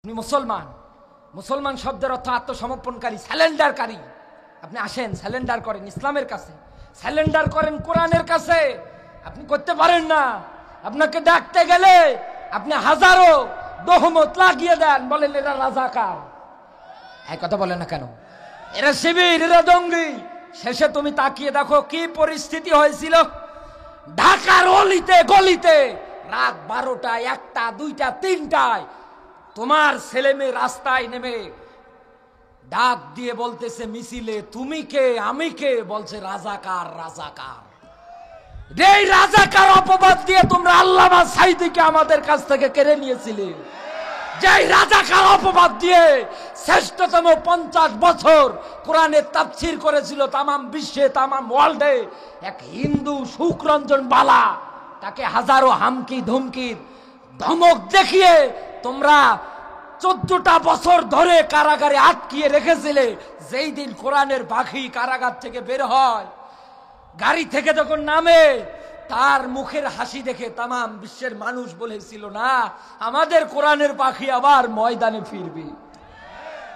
আপনি মুসলমান, মুসলমান শব্দের অর্থ আত্মসমর্পণকারী, স্যালেন্ডারকারী। আপনি আসেন, স্যালেন্ডার করেন ইসলামের কাছে, স্যালেন্ডার করেন কোরআনের কাছে। আপনি করতে পারেন না, আপনাকে ডাকতে গেলে আপনি হাজারো দহমত লাগিয়ে দেন, বলেন এরা রাজাকার। এই কথা বলে না কেন? এরা শিবির, এরা জঙ্গি। শেষে তুমি তাকিয়ে দেখো কি পরিস্থিতি হয়েছিল ঢাকার অলিতে গলিতে। রাত 12টায়, 1টা, 2টা, 3টায় তোমার ছেলে মেয়ে রাস্তায় নেমে ডাক দিয়ে বলতেছে মিছিলে, তুমি কে আমি কে? বলছে রাজাকার, রাজাকার। এই রাজাকার অপবাদ দিয়ে তোমরা আল্লামা সাঈদীকে আমাদের কাছ থেকে কেড়ে নিয়েছিলে। যে রাজাকার অপবাদ দিয়ে শ্রেষ্ঠতম 50 বছর কোরআনের তাফসীর করেছিল তামাম বিশ্বে, তামাম ওয়ার্ল্ডে, এক হিন্দু সুখরঞ্জন বালা, তাকে হাজারো হামকি ধমকির ধমক দেখিয়ে তোমরা 14টা বছর ধরে কারাগারে আটকিয়ে রেখেছিলে। যেই দিন কোরআনের পাখি কারাগার থেকে বের হয়, গাড়ি থেকে যখন নামে, তার মুখের হাসি দেখে তামাম বিশ্বের মানুষ বলেছিল, না আমাদের কোরআনের পাখি আবার ময়দানে ফিরবে।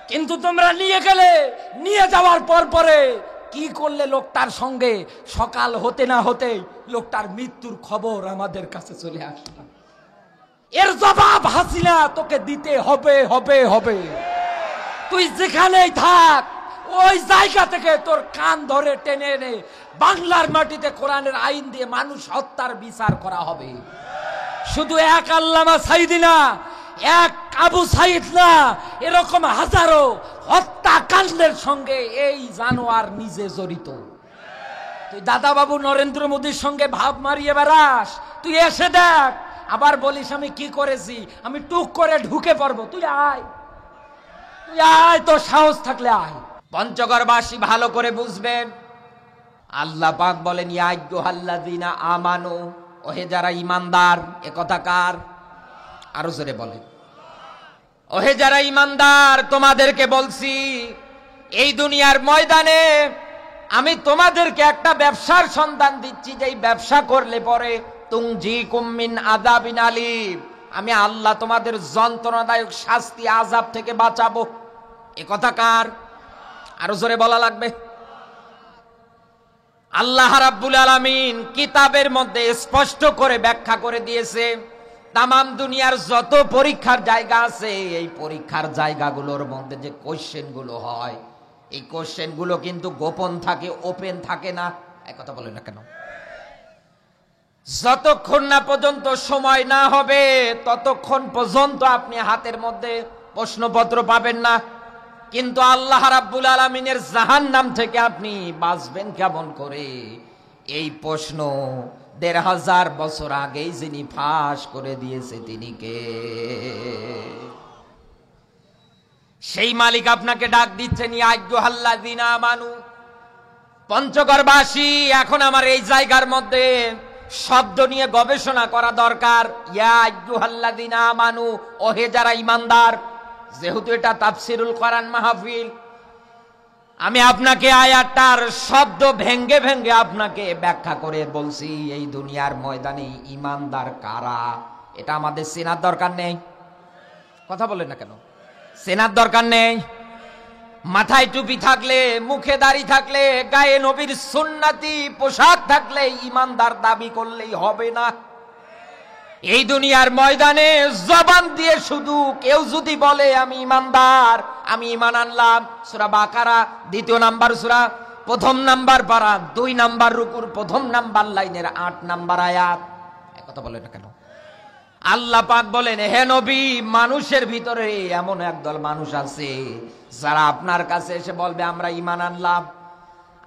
কিন্তু তোমরা নিয়ে গেলে, নিয়ে যাওয়ার পরে কি করলে? লোকটার সঙ্গে সকাল হতে না হতেই লোকটার মৃত্যুর খবর আমাদের কাছে চলে আসলো। এর জবাব হাসিনা তোকে দিতে হবে, হবে, হবে। তুই যেখানেই থাক, ওই জায়গা থেকে তোর কান ধরে টেনে এনে বাংলার মাটিতে কোরআনের আইন দিয়ে মানুষ হত্যার বিচার করা হবে। শুধু এক আল্লামা সাঈদী না, এক আবু সাঈদ না, এরকম হাজারো হত্যাকাণ্ডের সঙ্গে এই জানোয়ার নিজে জড়িত। তুই দাদা বাবু নরেন্দ্র মোদীর সঙ্গে ভাব মারিয়ে বেড়াস, তুই এসে দেখ, আবার বলিস আমি কি করেছি, আমি টুক করে ঢুকে পড়বো। তুই আয়, তুই আয়, তোর সাহস থাকলে আয়। পঞ্চগড়বাসী ভালো করে বুঝবেন, আল্লাহ পাক বলেন ইয়া আইয়ুহাল্লাযীনা আমানু, ওহে যারা ঈমানদার। এ কথা কার? আরো জোরে বলেন, ওহে যারা ঈমানদার, তোমাদেরকে বলছি এই দুনিয়ার ময়দানে আমি তোমাদেরকে একটা ব্যবসার সন্ধান দিচ্ছি, যেই ব্যবসা করলে পরে তুনজিকুম মিন আযাবিন আলীম, আমি আল্লাহ তোমাদের যন্ত্রণাদায়ক শাস্তি, আযাব থেকে বাঁচাবো। এ কথা কার? আরো জোরে বলা লাগবে। আল্লাহ রাব্বুল আলামিন কিতাবের মধ্যে স্পষ্ট করে ব্যাখ্যা করে দিয়েছে, তামাম দুনিয়ার যত পরীক্ষার জায়গা আছে, এই পরীক্ষার জায়গাগুলোর মধ্যে যে কোশ্চেন গুলো হয়, এই কোশ্চেন গুলো কিন্তু গোপন থাকে, ওপেন থাকে না। এই কথা বলেন না কেন? যতক্ষণ না পর্যন্ত সময় না হবে, ততক্ষণ পর্যন্ত আপনি হাতের মধ্যে প্রশ্নপত্র পাবেন না। কিন্তু আল্লাহ রাব্বুল আলামিনের জাহান্নাম থেকে আপনি বাঁচবেন কেমন করে, এই প্রশ্ন 1500 বছর আগেই যিনি ফাঁস করে দিয়েছে তিনি কে? সেই মালিক আপনাকে ডাক দিচ্ছেন, ইয়া আইয়ুহাল্লাযীনা আমানু। পঞ্চগড়বাসী, এখন আমার এই জায়গার মধ্যে শব্দ নিয়ে গবেষণা করা দরকার। ইয়া আইয়ুহাল্লাযীনা আমানু, ওহে যারা ঈমানদার। যেহেতু এটা তাফসীরুল কোরআন মাহফিল, আমি আপনাকে আয়াতটার শব্দ ভেঙ্গে ভেঙ্গে আপনাকে ব্যাখ্যা করে বলছি, এই দুনিয়ার ময়দানে ঈমানদার কারা, এটা আমাদের চেনার দরকার নেই? কথা বলেন না কেন? চেনার দরকার নেই? মাথায় টুপি থাকলে, মুখে দাড়ি থাকলে, গায়ে নবীর সুন্নতি পোশাক থাকলে ঈমানদার দাবি করলেই হবে না। এই দুনিয়ার ময়দানে জবান দিয়ে শুধু কেউ যদি বলে আমি ঈমানদার, আমি ঈমান আনলাম, সূরা বাকারা 2 নাম্বার সূরা, 1 নাম্বার পারা, 2 নাম্বার রুকুর 1 নাম্বার লাইনের 8 নাম্বার আয়াত। কথা বলে না কেন? আল্লাহ পাক বলেন, হে নবী, মানুষের ভিতরে এমন একদল মানুষ আছে যারা আপনার কাছে এসে বলবে আমরা ঈমান আনলাম,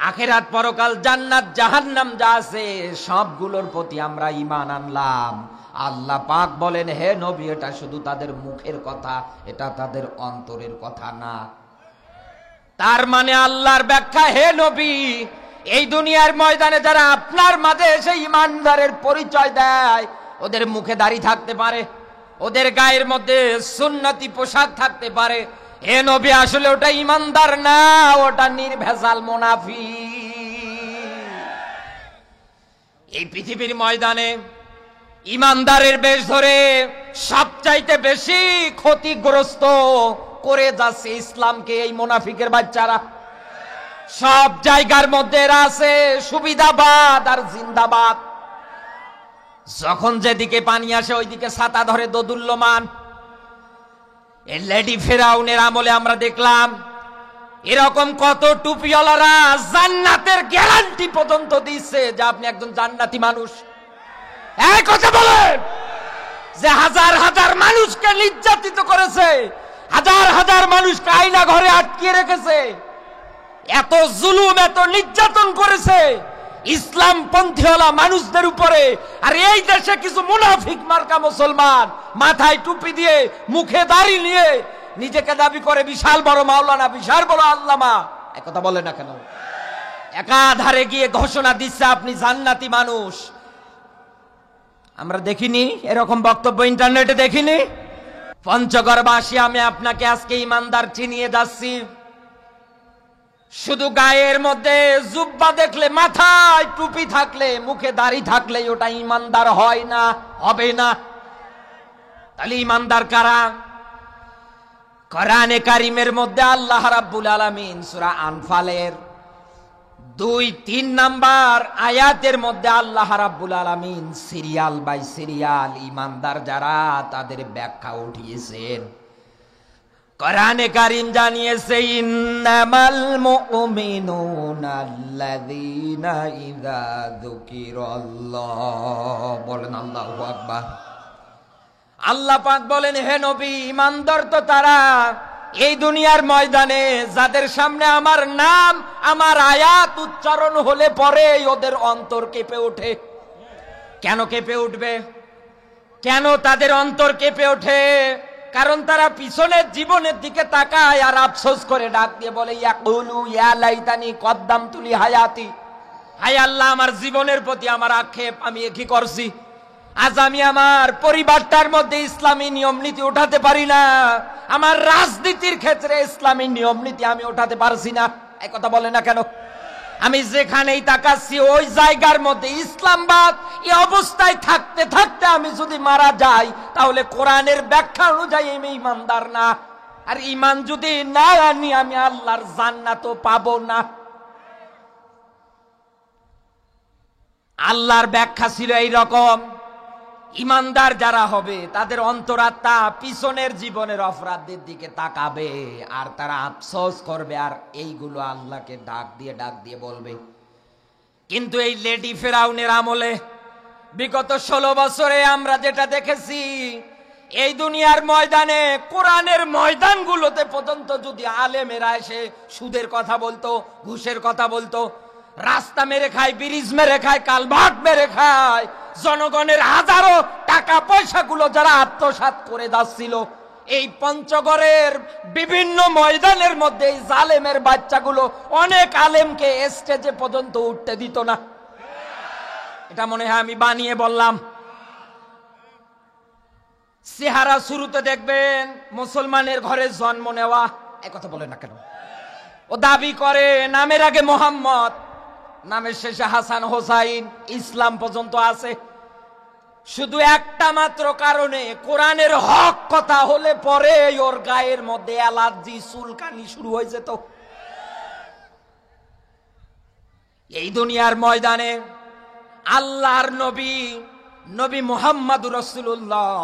আখিরাত, পরকাল, জান্নাত, জাহান্নাম যা আছে সবগুলোর প্রতি আমরা ঈমান আনলাম। আল্লাহ পাক বলেন, হে নবী, এটা শুধু তাদের মুখের কথা, এটা তাদের অন্তরের কথা না। তার মানে আল্লাহর ব্যাখ্যা, হে নবী, এই দুনিয়ার ময়দানে যারা আপনার মাঝে এসে ঈমানদারের পরিচয় দেয়, ওদের মুখে দাড়ি থাকতে পারে, ওদের গায়ের মধ্যে সুন্নতি পোশাক থাকতে পারে, হে নবী, আসলে ওটা ঈমানদার না, ওটা নির্ভেজাল মুনাফিক। এই পৃথিবীর ময়দানে ঈমানদারের বেশ ধরে সবচাইতে বেশি ক্ষতিগ্রস্ত করে যাচ্ছে ইসলামকে এই মুনাফিকের বাচ্চারা। সব জায়গার মধ্যে এরা আছে সুবিধাবাদ আর জিন্দাবাদ। যখন যেদিকে পানি আসে ওইদিকে ছাতা ধরে দোদুল্যমান। এই লেডি ফেরাউনের আমলে আমরা দেখলাম এরকম কত টুপিওয়ালারা জান্নাতের গ্যারান্টি পর্যন্ত দিচ্ছে যে আপনি একজন জান্নাতি মানুষ। এই কথা বলেন যে হাজার হাজার মানুষকে নির্যাতিত করেছে, হাজার হাজার মানুষকে আয়না ঘরে আটকিয়ে রেখেছে, এত জুলুম এত নির্যাতন করেছে ইসলাম পন্থীওয়ালা মানুষদের উপরে। আর এই দেশে কিছু মুনাফিক মার্কা মুসলমান মাথায় টুপি দিয়ে মুখে দাড়ি নিয়ে নিজেকে দাবি করে বিশাল বড় মাওলানা, বিশাল বড় আল্লামা। একথা বলে না কেন? একাধারে গিয়ে ঘোষণা দিচ্ছে আপনি জান্নাতি মানুষ। আমরা দেখিনি এরকম বক্তব্য, ইন্টারনেটে দেখিনি। পঞ্চগড়বাসী আমি আপনাকে আজকে ইমানদার চিনিয়ে যাচ্ছি। শুধু গায়ের মধ্যে জুব্বা দেখলে, মাথায় টুপি থাকলে, মুখে দাড়ি থাকলে ওটা ইমানদার হয় না, হবে না। তাহলে ইমানদার কারা? কোরআনে কারিমের মধ্যে আল্লাহ রাব্বুল আলামিন সূরা আনফালের 2-3 নাম্বার আয়াতের মধ্যে আল্লাহ রাব্বুল আলামিন সিরিয়াল বাই সিরিয়াল ইমানদার যারা তাদের ব্যাখ্যা উঠিয়েছেন। কোরআনে কারিম জানিয়েছে ইন্নামাল মুমিনুনা আল্লাযীনা ইযা যুকিরাল্লাহ, বলেন আল্লাহু আকবার। আল্লাহ পাক বলেন হে নবী, ইমানদার তো তারা এই দুনিয়ার ময়দানে যাদের সামনে আমার নাম আমার আয়াত উচ্চারণ হলে পরে ওদের অন্তর কেঁপে ওঠে। কেন কেঁপে উঠবে? কেন তাদের অন্তর কেঁপে ওঠে? কারণ তারা পিছনের জীবনের দিকে তাকায় আর আফসোস করে ডাক দিয়ে বলে ইয়াকুলু ইয়া লাইতানি কদ্দামতু লি হায়াতি, হায় আল্লাহ আমার জীবনের প্রতি আমার আক্ষেপ, আমি কি করছি। আজ আমি আমার পরিবারটার মধ্যে ইসলামী নিয়ম নীতি উঠাতে পারি না, আমার রাজনীতির ক্ষেত্রে ইসলামী নিয়ম নীতি আমি উঠাতে পারছি না। এই কথা বলে না কেন? আমি যেখানেই তাকাচ্ছি ওই জায়গার মধ্যে ইসলামবাদ। এই অবস্থায় থাকতে থাকতে আমি যদি মারা যাই তাহলে কোরআনের ব্যাখ্যা অনুযায়ী আমি ইমানদার না। আর ইমান যদি না আনি আমি আল্লাহর জান্নাতও পাবো না। আল্লাহর ব্যাখ্যা ছিল এই রকম, ইমানদার যারা হবে তাদের অন্তরাত্মা পিছনের জীবনের অপরাধের দিকে তাকাবে আর তারা আফসোস করবে আর এইগুলো আল্লাহকে ডাক দিয়ে বলবে। কিন্তু এই লেডি ফেরাউনের আমলে বিগত 16 বছরে আমরা যেটা দেখেছি, এই দুনিয়ার ময়দানে কোরআনের ময়দানগুলোতে পর্যন্ত যদি আলেমেরা এসে সুদের কথা বলতো, ঘুষের কথা বলতো, রাস্তা মেরে খায়, ব্রিজ মেরে খায়, কালভার্ট মেরে খায়, জনগণের হাজারো টাকা পয়সাগুলো যারা আত্মসাৎ করে যাচ্ছিল, এই পঞ্চগড়ের বিভিন্ন ময়দানের মধ্যে এই জালেমের বাচ্চাগুলো অনেক আলেমকে স্টেজে পর্যন্ত উঠতে দিত না। এটা মনে হয় আমি বানিয়ে বললাম। চেহারা শুরুতে দেখবেন মুসলমানের ঘরে জন্ম নেওয়া, একথা বলে না কেন? ও দাবি করে নামের আগে মোহাম্মদ, নামের শেষে হাসান হোসাইন, ইসলাম পর্যন্ত আছে। শুধু একটা মাত্র কারণে, কোরআনের হক কথা হলে পরে ওর গায়ের মধ্যে অ্যালার্জি চুলকানি শুরু হয়ে যেত। এই দুনিয়ার ময়দানে আল্লাহর নবী মুহাম্মদুর রাসূলুল্লাহ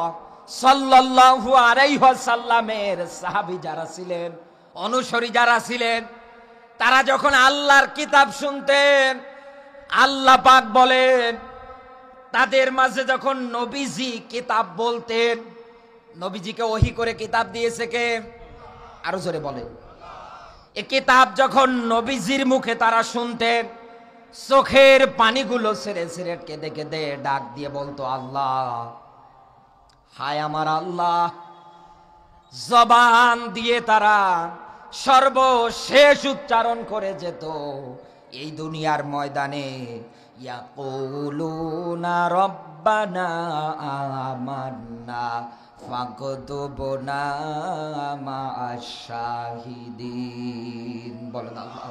সাল্লাল্লাহু আলাইহি ওয়াসাল্লামের সাহাবী যারা ছিলেন, অনুসারী যারা ছিলেন, তারা যখন আল্লাহর কিতাব শুনতেন, আল্লাহ পাক বলেন তাদের মাঝে যখন নবীজি কিতাব বলতেন, নবীজিকে ওহী করে কিতাব দিয়েছে কে? আরো জোরে বলেন। এই কিতাব যখন নবীজির মুখে তারা শুনতেন, চোখের পানিগুলো ছেড়ে ছেড়ে কেঁদে কেঁদে ডাক দিয়ে বলতো আল্লাহ, হায় আমার আল্লাহ। জবান দিয়ে তারা সর্বশেষ উচ্চারণ করে যেত এই দুনিয়ার ময়দানে, ইয়াকুলুনা রব্বানা আমান্না ফাকতুবনা মা'আশ শাহিদিন। বলেন আল্লাহ।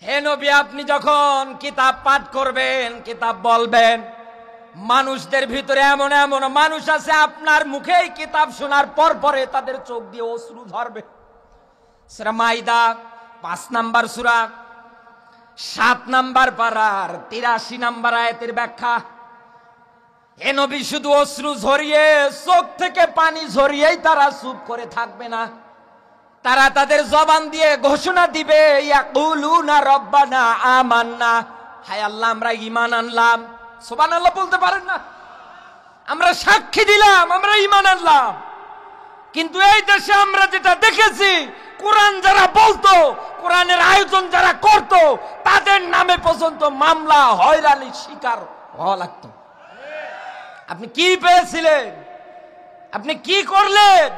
হে নবী, আপনি যখন কিতাব পাঠ করবেন, কিতাব বলবেন, মানুষদের ভিতরে এমন এমন মানুষ আছে আপনার মুখেই কিতাব শোনার পর পরে তাদের চোখ দিয়ে অশ্রু ঝরবে। সূরা মাইদা 5 নাম্বার সূরা 7 নাম্বার পারার 83 নাম্বার আয়াতের ব্যাখ্যা। এ নবী শুধু অশ্রু ঝরিয়ে চোখ থেকে পানি ঝরিয়েই তারা চুপ করে থাকবে না, তারা তাদের জবান দিয়ে ঘোষণা দিবে ইয়াকুলুনা রব্বানা আমান্না, হায় আল্লাহ আমরা ঈমান আনলাম। সুবহানাল্লাহ বলতে পারেন না? আমরা সাক্ষী দিলাম আমরা ঈমান আনলাম। কিন্তু এই দেশে আমরা যেটা দেখেছি, কোরআন যারা বলতো, কোরআনের আয়োজন যারা করত, তাদের নামে পর্যন্ত মামলা হয়রানির শিকার হওয়া লাগতো। আপনি কি পেয়েছিলেন? আপনি কি করলেন?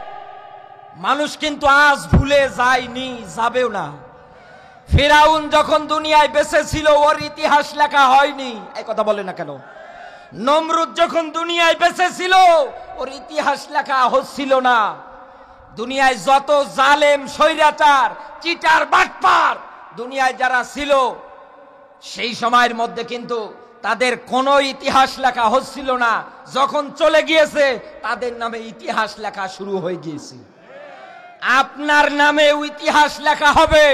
মানুষ কিন্তু আজ ভুলে যায়নি, যাবেও না। ফিরাউন যখন দুনিয়ায় বেঁচে ছিল ওর ইতিহাস লেখা হয়নি, এই কথা বলে না কেন? নমরুদ যখন দুনিয়ায় বেঁচে ছিল ওর ইতিহাস লেখা হচ্ছিল না। দুনিয়ায় যত জালেম, স্বৈরাচার, চিটার, বাটপার দুনিয়ায় যারা ছিল সেই সময়ের মধ্যে কিন্তু তাদের কোনো ইতিহাস লেখা হচ্ছিল না। যখন চলে গিয়েছে তাদের নামে ইতিহাস লেখা শুরু হয়ে গিয়েছে। আপনার নামে ইতিহাস লেখা হবে।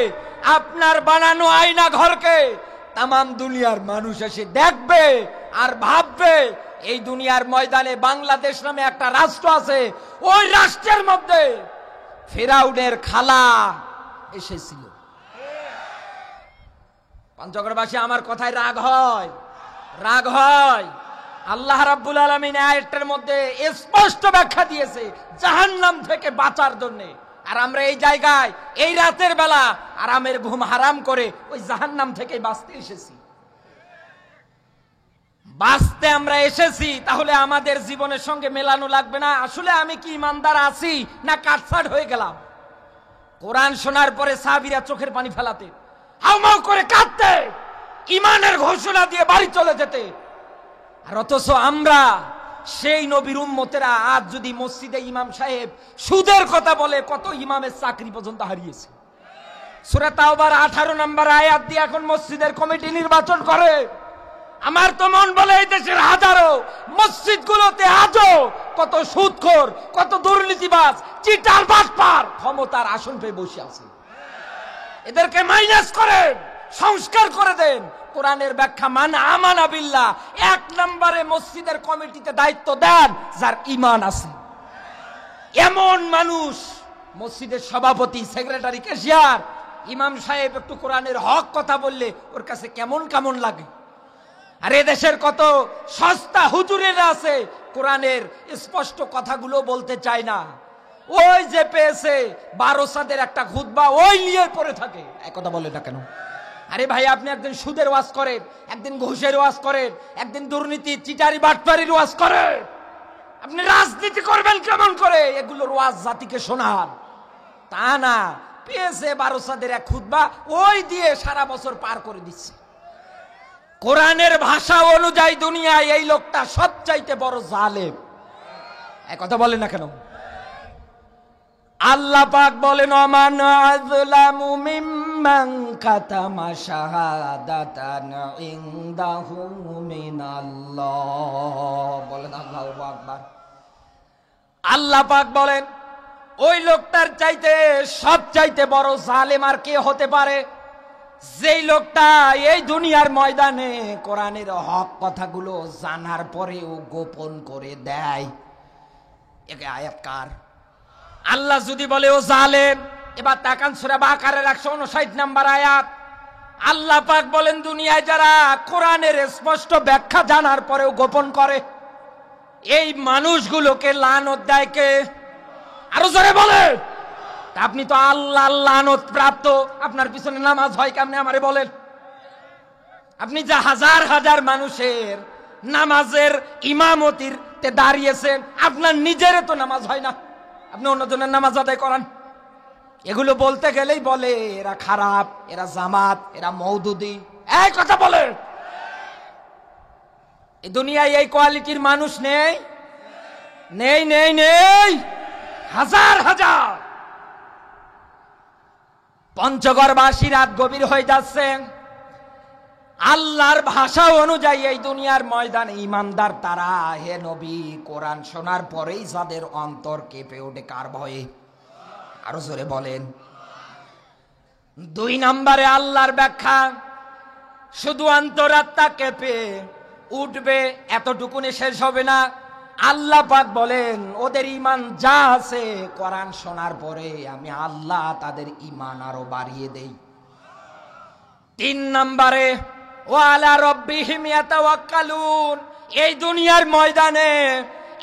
আপনার বানানো আয়না ঘরকে তামাম দুনিয়ার মানুষ এসে দেখবে আর ভাববে এই দুনিয়ার ময়দানে বাংলাদেশ নামে একটা রাষ্ট্র আছে, ওই রাষ্ট্রের মধ্যে ফিরাউনের খালা এসেছিল। পঞ্চগড়বাসী আমার কথায় রাগ হয়? রাগ হয়? আল্লাহ রাব্বুল আলামিন আয়াতের মধ্যে স্পষ্ট ব্যাখ্যা দিয়েছে জাহান্নাম থেকে বাঁচার জন্য। আর আমরা এই জায়গায় এই রাতের বেলা আরামের ঘুম হারাম করে ওই জাহান্নাম থেকে বাঁচতে এসেছি। বাঁচতে আমরা এসেছি, তাহলে আমাদের জীবনের সঙ্গে মেলানো লাগবে না। আসলে আমি কি ইমানদার আছি না কাটছাট হয়ে গেলাম? কোরআন শোনার পরে সাহাবীরা চোখের পানি ফেলাতে, হাউমাউ করে কাঁদতে, ইমানের ঘোষণা দিয়ে বাড়ি চলে যেতে। আর অথচ আমরা সেই নবীর উম্মতেরা আজ যদি মসজিদে ইমাম সাহেব সুদের কথা বলে, কত ইমামের চাকরি পর্যন্ত হারিয়েছে। সূরা তাওবার 18 নম্বর আয়াত দিয়ে এখন মসজিদের কমিটি নির্বাচন করে। আমার তো মন বলে এই দেশের হাজারো মসজিদগুলোতে আজও কত সুদখোর, কত দুর্নীতিবাজ, চিটার, বাটপার ক্ষমতার আসন পেয়ে বসে আছে। এদেরকে মাইনাস করেন, সংস্কার করে দেন। কোরআনের ব্যাখ্যা মান আমানা বিল্লাহ 1 নম্বরে মসজিদের কমিটিতে দায়িত্ব দেন যার ঈমান আছে। এমন মানুষ মসজিদের সভাপতি, সেক্রেটারি, ক্যাশিয়ার, ইমাম সাহেব একটু কোরআনের হক কথা বললে ওর কাছে কেমন কেমন লাগে। আর এদেশের কত সস্তা হুজুরেরা আছে কোরআনের স্পষ্ট কথাগুলো বলতে চায় না। ওই যে পেয়েছে 12 সাদের একটা খুতবা ওই নিয়ে পড়ে থাকে। এক কথা বলে না কেন? আরে ভাই, আপনি একদিন সুদের ওয়াজ করেন, একদিন ঘুষের ওয়াজ করেন, একদিন দুর্নীতি, চিটারি, বাটপারির ওয়াজ করেন। আপনি রাজনীতি করবেন কেমন করে? এগুলোর ওয়াজ জাতিকে শোনান, তা না। পেয়েছে 12 সাদের এক খুতবা, ওই দিয়ে সারা বছর পার করে দিচ্ছে। কোরআনের ভাষা অনুযায়ী দুনিয়ায় এই লোকটা সবচাইতে বড় জালেম। এক কথা বলে না কেন? আল্লাহ পাক বলেন ওমান আযলামু মিম্মান কাতামা শাহাদাতান ইনদাহু মিনাল্লাহ। বলেন আল্লাহু আকবার। আল্লাহ পাক বলেন ওই লোকটার চাইতে সবচাইতে বড় জালেম আর কে হতে পারে? যেই লোকটা এই দুনিয়ার ময়দানে কোরআনের হক কথাগুলো জানার পরেও গোপন করে দেয়। একে আয়াত কার? আল্লাহ যদি বলে ও জালেম, এবার তাকান সূরা বাকারার 159 নম্বর আয়াত। আল্লাহ পাক বলেন দুনিয়ায় যারা কোরআনের স্পষ্ট ব্যাখ্যা জানার পরেও গোপন করে, এই মানুষগুলোকে লানত দেয় কে? আরো জোরে বলে। আপনি তো আল্লাহ লানত প্রাপ্ত, আপনার পিছনে নামাজ হয় কেমনে আমারে বলেন? আপনি যা হাজার হাজার মানুষের নামাজের ইমামতিতে দাঁড়িয়েছেন, আপনার নিজের তো নামাজ হয় না, আপনি অন্যজনের নামাজ আদায় করান। এগুলো বলতে গেলেই বলে এরা খারাপ, এরা জামাত, এরা মওদুদি। এই কথা বলে। এই দুনিয়ায় এই কোয়ালিটির মানুষ নেই, নেই নেই নেই, হাজার হাজার। পঞ্চগড়বাসী রাত গভীর হয়ে যাচ্ছে, আল্লাহর ভাষা অনুযায়ী এই দুনিয়ার ময়দানে ইমানদার তারা, হে নবী, কোরআন শোনার পরেই যাদের অন্তর কেঁপে ওঠে। কার ভয়ে? আরো জোরে বলেন। 2 নম্বরে আল্লাহর ব্যাখ্যা, শুধু অন্তরাত্মা কেঁপে উঠবে এতটুকুনি শেষ হবে না। আল্লাহ পাক বলেন ওদের ঈমান যা আছে কোরআন শোনার পরে আমি আল্লাহ তাদের ঈমান আরো বাড়িয়ে দেই। 3 নম্বরে ওয়ালা রাব্বিহিম ইয়াতাওয়াক্কালুন, এই দুনিয়ার ময়দানে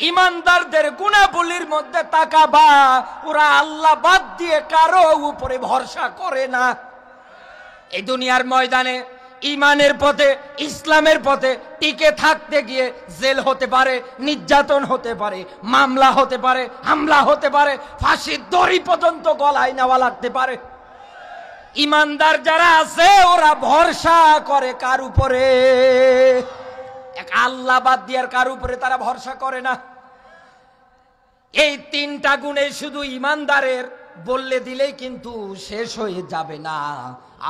ঈমানদারদের গুণাবলীর মধ্যে তাকাবা, ওরা আল্লাহ বাদ দিয়ে কারো উপরে ভরসা করে না। এই দুনিয়ার ময়দানে ঈমানের পথে, ইসলামের পথে টিকে থাকতে গিয়ে জেল হতে পারে, নির্যাতন হতে পারে, মামলা হতে পারে, হামলা হতে পারে, ফাঁসির দড়ি পর্যন্ত গলায় নেওয়া লাগতে পারে। ঈমানদার যারা আছে ওরা ভরসা করে কার উপরে? এক আল্লাহ বাদ দিয়ে আর কার উপরে তারা ভরসা করে না। এই 3টা গুণে শুধু ঈমানদারের বললে দিলেই কিন্তু শেষ হয়ে যাবে না।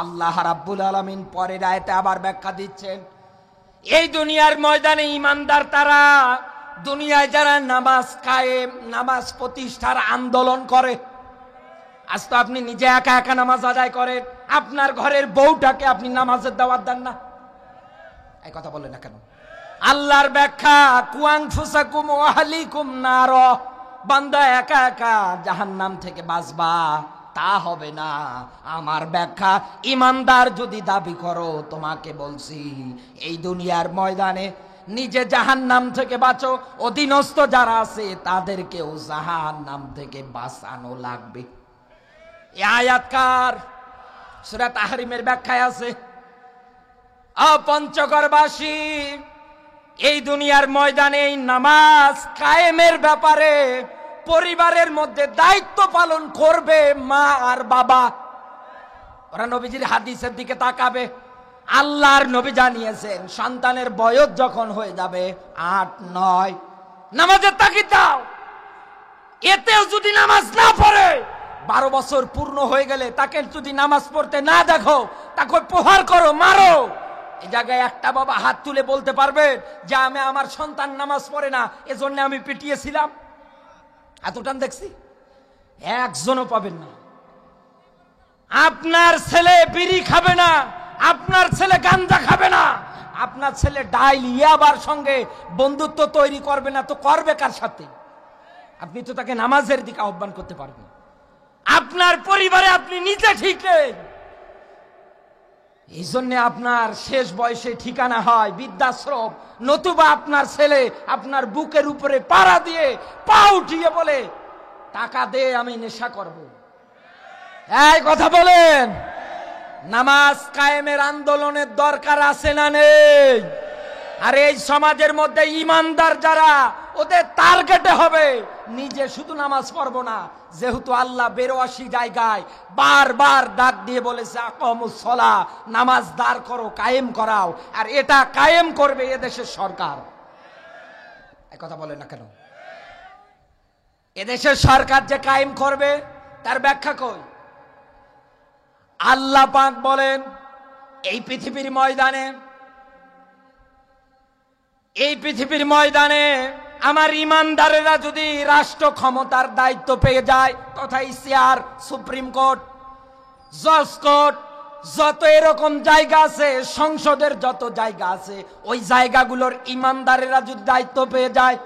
আল্লাহ রাব্বুল আলামিন পরের আয়াতে আবার ব্যাখ্যা দিচ্ছেন, এই দুনিয়ার ময়দানে ঈমানদার তারা, দুনিয়ায় যারা নামাজ কায়েম, নামাজ প্রতিষ্ঠার আন্দোলন করে। আজ তো আপনি নিজে একা একা নামাজ আদায় করেন, আপনার ঘরের বউটাকে আপনি নামাজের দাওয়াত দেন না। এই কথা বলেন না কেন? আল্লাহর ব্যাখ্যা, কুয়ানফুসাকুম ওয়া আহলিকুম নার, বান্দা একা একা জাহান্নাম থেকে বাঁচবা তা হবে না। আমার ব্যাখ্যা, ঈমানদার যদি দাবি করো, তোমাকে বলছি এই দুনিয়ার ময়দানে নিজে জাহান্নাম থেকে বাঁচো, অধীনস্থ যারা আছে তাদেরকেও জাহান্নাম থেকে বাঁচানো লাগবে। এই আয়াতকার সূরা তাহরিমের ব্যাখ্যায় আছে, পঞ্চগড়বাসী এই দুনিয়ার ময়দানে এই নামাজ কায়েমের ব্যাপারে পরিবারের মধ্যে দায়িত্ব পালন করবে মা আর বাবা। ওরা নবীজির হাদিসের দিকে তাকাবে। আল্লাহর নবী জানিয়েছেন সন্তানের বয়স যখন হয়ে যাবে 8-9, নামাজের তাগিদ দাও। এতেও যদি নামাজ না পড়ে, 12 বছর পূর্ণ হয়ে গেলে তাকে যদি নামাজ পড়তে না দেখো, তাকে প্রহার করো, মারো। এই জায়গায় একটা বাবা হাত তুলে বলতে পারবে যে আমি আমার সন্তান নামাজ পড়ে না এজন্য আমি পিটিয়েছিলাম? এতটান দেখছি, একজনও পাবেন না। আপনার ছেলে বিড়ি খাবে না, আপনার ছেলে গাঞ্জা খাবে না, আপনার ছেলে ডাইল ইয়াবার সঙ্গে বন্ধুত্ব তৈরি করবে না, তো করবে কার সাথে? আপনি তো তাকে নামাজের দিকে আহ্বান করতে পারবেন। আপনার পরিবারে আপনি নিজে ঠিক নেই, এই জন্য আপনার শেষ বয়সে ঠিকানা হয় বৃদ্ধাশ্রম, নতুবা আপনার ছেলে আপনার বুকের উপরে পাড়া দিয়ে পা উঠিয়ে বলে টাকা দে আমি নেশা করব। এই কথা বলেন, নামাজ কায়েমের আন্দোলনের দরকার আছে না নেই? আর এই সমাজের মধ্যে ঈমানদার যারা, ওদের টার্গেটে হবে নিজে শুধু নামাজ পড়বো না, যেহেতু আল্লাহ 82 জায়গায় বারবার ডাক দিয়ে বলেছে আকামুস সালাহ, নামাজ দাঁড় করো, কায়েম করাও, আর এটা কায়েম করবে এদেশের সরকার। এই কথা বলেন না কেন? এদেশের সরকার যে কায়েম করবে তার ব্যাখ্যা কই? আল্লাহ পাক বলেন এই পৃথিবীর ময়দানে আমার ঈমানদারেরা যদি রাষ্ট্র ক্ষমতার দায়িত্ব পেয়ে যায়, তথা চেয়ার, সুপ্রিম কোর্ট, জজ কোর্ট, যত এরকম জায়গা আছে, সংসদের যত জায়গা আছে, ওই জায়গাগুলোর ঈমানদারেরা যদি দায়িত্ব পেয়ে যায়,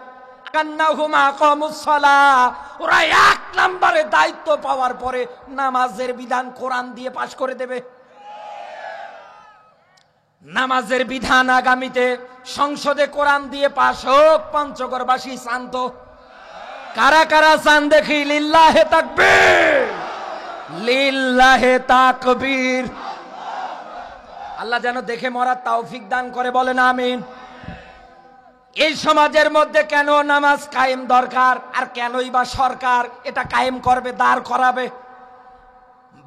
কান্নাহুম আকামুস সালাহ, ওরা 1 নম্বরে দায়িত্ব পাওয়ার পরে নামাজের বিধান কোরআন দিয়ে পাশ করে দেবে। নামাজের বিধান আগামীতে সংসদে কোরআন দিয়ে পাশ হোক। পঞ্চগড়বাসী শান্ত, কারা কারা চান দেখি? লিল্লাহে তাকবীর, লিল্লাহে তাকবীর। আল্লাহ যেন দেখে মরার তৌফিক দান করে, বলেন আমিন। এই সমাজের মধ্যে কেন নামাজ কায়েম দরকার, আর কেনই বা সরকার এটা কায়েম করবে, দাঁড় করাবে?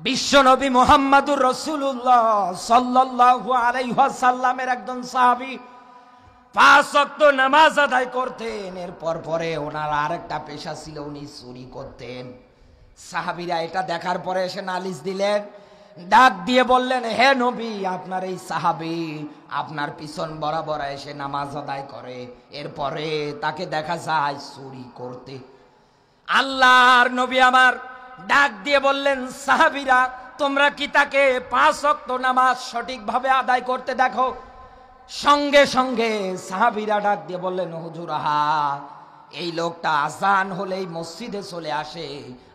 বিশ্ব নবী মুহাম্মদুর রাসূলুল্লাহ সাল্লাল্লাহু আলাইহি ওয়াসাল্লামের একজন সাহাবী 5 ওয়াক্ত নামাজ আদায় করতেন, এরপর পরে ওনার আরেকটা পেশা ছিল, উনি চুরি করতেন। সাহাবীরা এটা দেখার পরে এসে নালিশ দিলেন, ডাক দিয়ে বললেন, হে নবী, আপনার এই সাহাবী আপনার পিছন বরাবর এসে নামাজ আদায় করে, এরপরে তাকে দেখা যায় চুরি করতে। আল্লাহর নবী আমার ডাক দিয়ে বললেন, সাহাবীরা তোমরা কি তাকে 5 ওয়াক্ত নামাজ সঠিকভাবে আদায় করতে দেখো? সঙ্গে সঙ্গে সাহাবীরা ডাক দিয়ে বললেন, হুজুর, এই লোকটা আজান হলেই মসজিদে চলে আসে,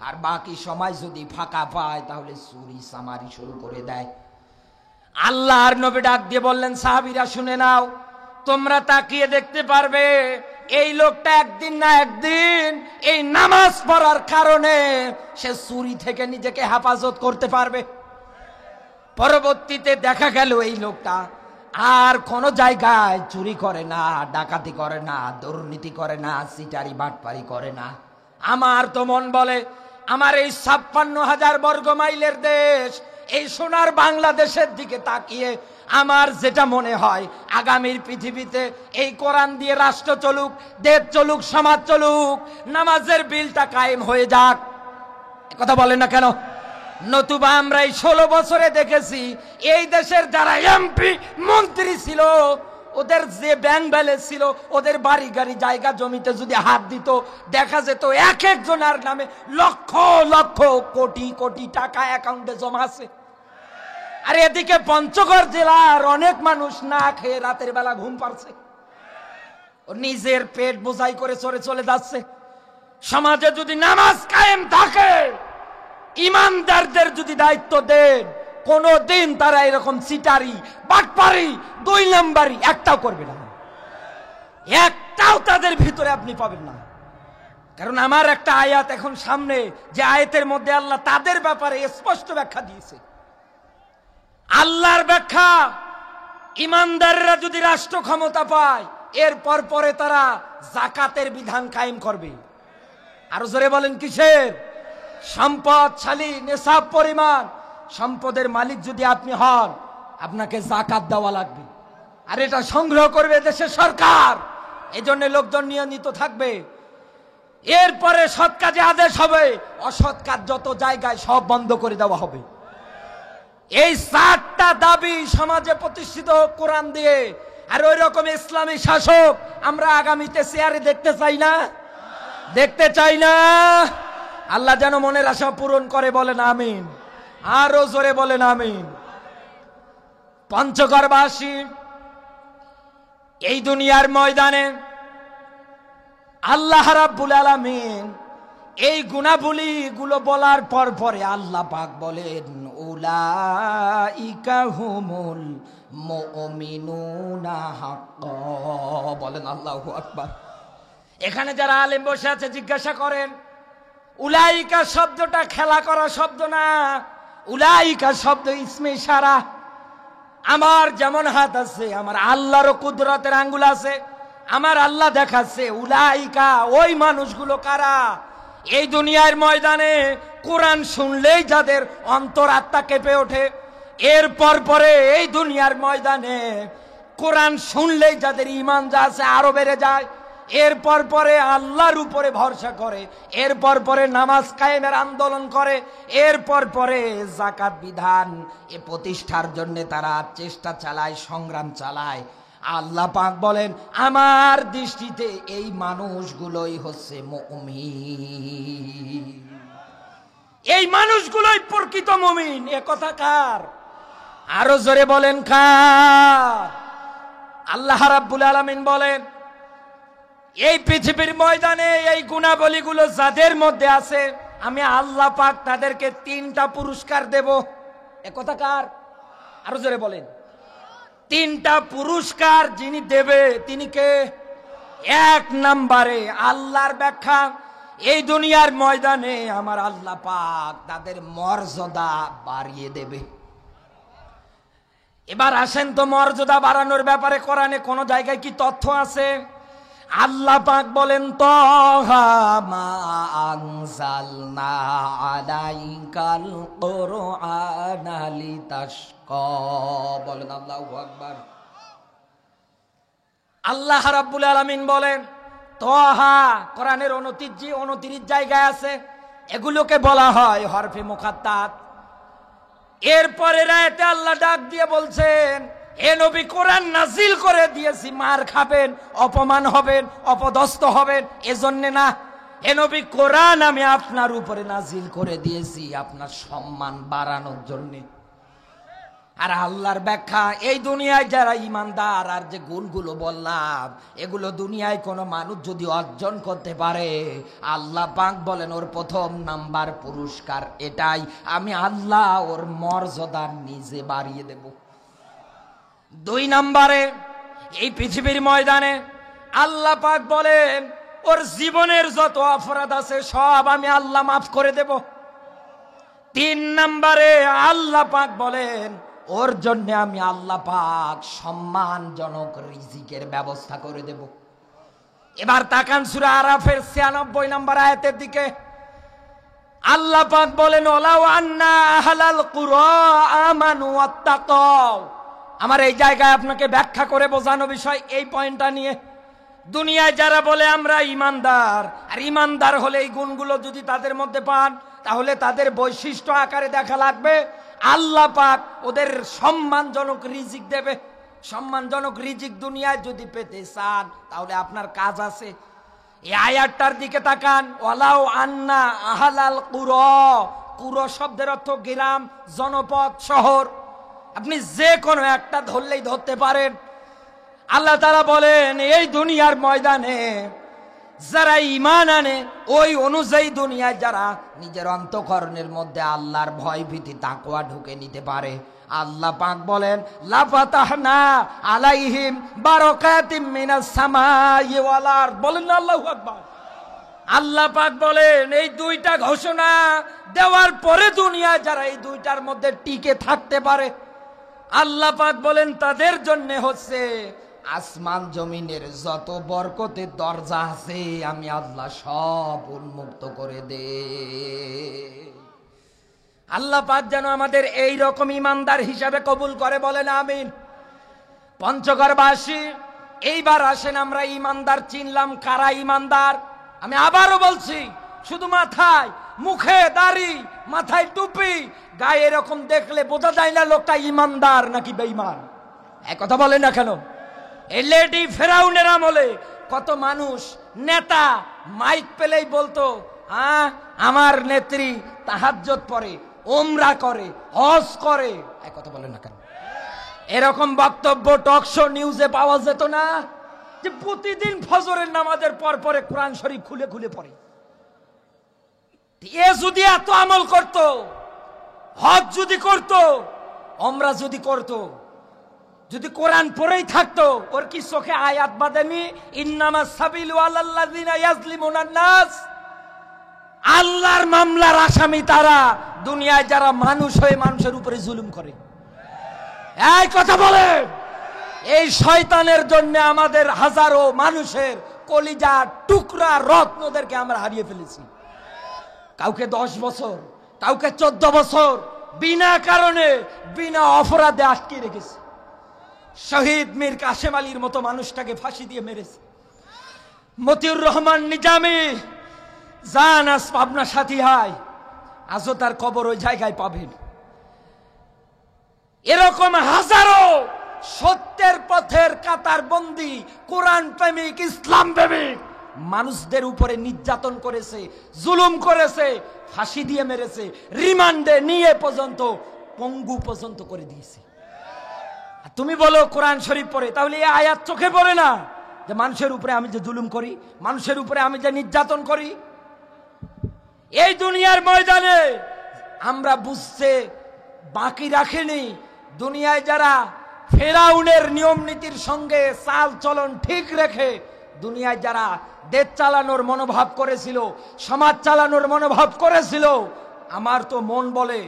আর বাকি সময় যদি ফাঁকা পায় তাহলে চুরি চামারি শুরু করে দেয়। আল্লাহর নবী ডাক দিয়ে বললেন, সাহাবীরা শুনে নাও, তোমরা তাকিয়ে দেখতে পারবে এই লোকটা একদিন না একদিন এই নামাজ পড়ার কারণে সে চুরি থেকে নিজেকে হেফাজত করতে পারবে। পরবর্তীতে দেখা গেল এই লোকটা আর কোন জায়গায় চুরি করে না, ডাকাতি করে না, দুর্নীতি করে না, সিটারি বাটপারি করে না। আমার তো মন বলে, আমার এই 56,000 বর্গ মাইলের দেশ, এই সোনার বাংলাদেশের দিকে তাকিয়ে আমার যেটা মনে হয়, আগামীর পৃথিবীতে এই কোরআন দিয়ে রাষ্ট্র চলুক, দেশ চলুক, সমাজ চলুক, নামাজের বিলটা কায়েম হয়ে যাক। কথা বলেন না কেন? নতুবা আমরা এই 16 বছরে দেখেছি এই দেশের যারা এমপি মন্ত্রী ছিল, ওদের যে ব্যাংক ব্যালেন্স ছিল, ওদের বাড়ি গাড়ি জায়গা জমিতে যদি হাত দিত, দেখা যেত এক একজনের নামে লক্ষ লক্ষ কোটি কোটি টাকা অ্যাকাউন্টে জমা আছে। আর এদিকে পঞ্চগড় জেলার অনেক মানুষ না খেয়ে রাতের বেলা ঘুম পাচ্ছে, ও নিজের পেট বোঝাই করে চলে যাচ্ছে। সমাজে যদি নামাজ কায়েম থাকে, ইমানদারদের যদি দায়িত্ব দেন, কোনদিন তারা এরকম সিটারি বাটপারি 2 নাম্বারি একটাও করবে না, একটাও তাদের ভিতরে আপনি পাবেন না। কারণ আমার একটা আয়াত এখন সামনে, যে আয়াতের মধ্যে আল্লাহ তাদের ব্যাপারে স্পষ্ট ব্যাখ্যা দিয়েছে। আল্লাহর ব্যাখ্যা, ইমানদাররা যদি রাষ্ট্র ক্ষমতা পায়, এরপর পরে তারা যাকাতের বিধান কায়েম করবে। আরো জোরে বলেন কিসের? সম্পদশালী নেশাব পরিমাণ সম্পদের মালিক যদি আপনি হন, আপনাকে যাকাত দেওয়া লাগবে, আর এটা সংগ্রহ করবে দেশের সরকার। এই জন্য লোকজন নিয়মিত থাকবে। এরপরে সৎ কাজে আদেশ হবে, অসৎ কাজ যত জায়গায় সব বন্ধ করে দেওয়া হবে। এই 4টা দাবি সমাজে প্রতিষ্ঠিত কোরআন দিয়ে। আর ওই রকম ইসলামী শাসক আমরা আগামীতে চেয়ারে দেখতে চাই না, দেখতে চাই না। আল্লাহ যেন মনের আশা পূরণ করে, বলেন আমিন। আরো জোরে বলেন আমিন। পঞ্চগড়বাসী এই দুনিয়ার ময়দানে আল্লাহ রাব্বুল আলামিন এই গুণাবলী গুলো বলার পর পরে আল্লাহ পাক বলেন, উলাইকা হুমুল মুমিনুনা হাক্কা। বলেন আল্লাহু আকবার। এখানে যারা আলেম বসে আছে জিজ্ঞাসা করেন, উলাইকা শব্দটা খেলা করা শব্দ না, উলাইকা শব্দ ইসমে ইশারা। আমার যেমন হাত আছে, আমার আল্লাহরও কুদরতের আঙ্গুল আছে, আমার আল্লাহ দেখাচ্ছে উলাইকা ওই মানুষগুলো কারা, এই দুনিয়ার ময়দানে কোরআন শুনলেই যাদের অন্তরাত্মা কেঁপে ওঠে, এরপর পরে এই দুনিয়ার ময়দানে কোরআন শুনলেই যাদের ঈমান যা আছে আরো বেড়ে যায়, এরপর পরে আল্লাহর উপরে ভরসা করে, এরপর পরে নামাজ কায়েমের আন্দোলন করে, এরপর পরে যাকাত বিধান এ প্রতিষ্ঠার জন্য তারা চেষ্টা চালায়, সংগ্রাম চালায়। আল্লাহ পাক বলেন, আমার দৃষ্টিতে এই মানুষগুলোই হচ্ছে মুমিন, এই মানুষগুলোই প্রকৃত মুমিন। এ কথা কার? আরো জোরে বলেন কার? আল্লাহ রাব্বুল আলামিন বলেন, এই পৃথিবীর ময়দানে এই গুণাবলীগুলো যাদের মধ্যে আছে, আমি আল্লাহ পাক তাদেরকে 3টা পুরস্কার দেব। এ কথা কার? আরো জোরে বলেন। 3টা পুরস্কার যিনি দেবে তিনি কে? 1 নম্বরে আল্লাহর ব্যাখ্যা, এই দুনিয়ার ময়দানে আমার আল্লাহ পাক তাদের মর্যাদা বাড়িয়ে দেবে। এবার আসেন তো, মর্যাদা বাড়ানোর ব্যাপারে কোরআনে কোন জায়গায় কি তথ্য আছে? আল্লাহ পাক বলেন, তাহা মা আনজালনা আলাইকাল কুরআনা লিতাশকা। বলেন আল্লাহু আকবার। আল্লাহ রাব্বুল আলামিন বলেন, তাহা কোরআনের 29 জায়গায় আছে, এগুলোকে বলা হয় হরফে মুকাত্তাত। এরপরে রাতে আল্লাহ ডাক দিয়ে বলছেন, হে নবী, কোরআন নাজিল করে দিয়েছি, মার খাবেন, অপমান হবেন, অপদস্থ হবেন, এজন্য না। হে নবী, কোরআন আমি আপনার উপরে নাজিল করে দিয়েছি আপনার সম্মান বাড়ানোর জন্য। আর আল্লাহর ব্যাখ্যা, এই দুনিয়ায় যারা ইমানদার আর যে গুণগুলো বললাম, এগুলো দুনিয়ায় কোনো মানুষ যদি অর্জন করতে পারে, আল্লাহ পাক বলেন ওর প্রথম নাম্বার পুরস্কার এটাই, আমি আল্লাহ ওর মর্যাদা নিজে বাড়িয়ে দেব। 2 নম্বরে, এই পৃথিবীর ময়দানে আল্লাহ পাক বলেন ওর জীবনের যত অপরাধ আছে সব আমি আল্লাহ মাফ করে দেব। 3 নম্বরে আল্লাহ পাক বলেন ওর জন্য আমি আল্লাহ পাক সম্মানজনক রিজিকের ব্যবস্থা করে দেব। এবার তাকান সূরা আরাফের 96 নম্বর আয়াতের দিকে। আল্লাহ পাক বলেন, ওয়ালাউ আন্না আহলাল কুরা আমানু ওয়াত্তাকাও। আমার এই জায়গায় আপনাকে ব্যাখ্যা করে বোঝানো বিষয় এই পয়েন্টটা নিয়ে। দুনিয়ায় যারা বলে আমরা ইমানদার, আর ইমানদার হলে এই গুণগুলো যদি তাদের মধ্যে পান, তাহলে তাদের বৈশিষ্ট্য আকারে দেখা লাগবে, আল্লাহ পাক ওদের সম্মানজনক রিজিক দেবে। সম্মানজনক রিজিক দুনিয়ায় যদি পেতে চান, তাহলে আপনার কাজ আছে। এই আয়াতটার দিকে তাকান, ওয়ালাউ আন্না আহলাল কুরা। কুরা শব্দের অর্থ গ্রাম, জনপদ, শহর। আপনি যে কোনো একটা ধরলেই ধরতে পারেন। আল্লাহ তাআলা বলেন এই দুনিয়ার ময়দানে যারা ঈমান আনে, ওই অনুযায়ী দুনিয়ায় যারা নিজের অন্তঃকরণের মধ্যে আল্লাহর ভয় ভীতি তাকওয়া ঢুকে নিতে পারে, আল্লাহ পাক বলেন লাফাতাহনা আলাইহিম বারাকাতিম মিনাস সামাই ওয়াল আরদ। বলেন না আল্লাহু আকবার। আল্লাহ পাক বলেন এই 2টা ঘোষণা দেওয়ার পরে দুনিয়ায় যারা এই 2টার মধ্যে টিকে থাকতে পারে, আল্লাহ পাক বলেন তাদের জন্য হচ্ছে আসমান জমিনের যত বরকতের দরজা আছে আমি আল্লাহ সব উন্মুক্ত করে দে। আল্লাহ পাক যেন আমাদের এই রকম ইমানদার হিসাবে কবুল করে, বলেন আমিন। পঞ্চগড়বাসী, এইবার আসেন আমরা ইমানদার চিনলাম। কারা ইমানদার? আমি আবারও বলছি, শুধু মাথায়, মুখে দাড়ি, মাথায় টুপি, গায়ে এরকম দেখলে বোঝা যায় না লোকটা ইমানদার নাকি বেঈমান। এক কথা বলেন না কেন? এই লেডি ফেরাউনের আমলে কত মানুষ নেতা মাইক পেলেই বলতো, আমার নেত্রী তাহাজ্জুদ পড়ে, উমরা করে, হজ করে। এক কথা বলেন না কেন? এরকম বক্তব্য টক শো নিউজে পাওয়া যেত না যে প্রতিদিন ফজরের নামাজের পর পরে কোরআন শরীফ খুলে খুলে পড়ে। এ যদি এত আমল করত, হজ যদি করত, উমরা যদি করত, যদি কোরআন পড়েই থাকতো, ওর কি চোখে আয়াত বাঁধেনি? ইন্নামাস সাবিলু আলাল্লাযিনা ইয়াজলিমুনান নাস। আল্লাহর মামলার আসামি তারা, দুনিয়ায় যারা মানুষ হয়ে মানুষের উপরে জুলুম করে। এই কথা বলে, এই শয়তানের জন্য আমাদের হাজারো মানুষের কলিজা টুকরা রত্নদেরকে আমরা হারিয়ে ফেলেছি। কাউকে 10 বছর, কাউকে 14 বছর বিনা কারণে, বিনা অপরাধে আটকে রেখেছে। শহীদ মীর কাসেম আলীর মতো মানুষটাকে ফাঁসি দিয়ে মেরেছে। মতিউর রহমান নিজামী জান আজ পাবনা সাথী হয়, আজও তার কবর ওই জায়গায় পাবেন। এরকম হাজারো সত্যের পথের কাতার বন্দী, কোরআন প্রেমিক, ইসলাম প্রেমিক মানুষদের উপরে নির্যাতন করেছে, জুলুম করেছে, ফাঁসি দিয়ে মেরেছে, রিমান্ডে নিয়ে পর্যন্ত পঙ্গু পর্যন্ত করে দিয়েছে। তুমি বলো কোরআন শরীফ পড়ে, তাহলে এই আয়াত চোখে পড়ে না যে মানুষের উপরে আমি যে জুলুম করি, মানুষের উপরে আমি যে নির্যাতন করি? এই দুনিয়ার ময়দানে আমরা বুঝতে বাকি রাখিনি, দুনিয়ায় যারা ফেরাউনের নিয়ম নীতির সঙ্গে চাল চলন ঠিক রেখে দুনিয়ায় যারা দেশ চালানোর মনোভাব করেছিল, সমাজ চালানোর মনোভাব করেছিল, আমার তো মন বলে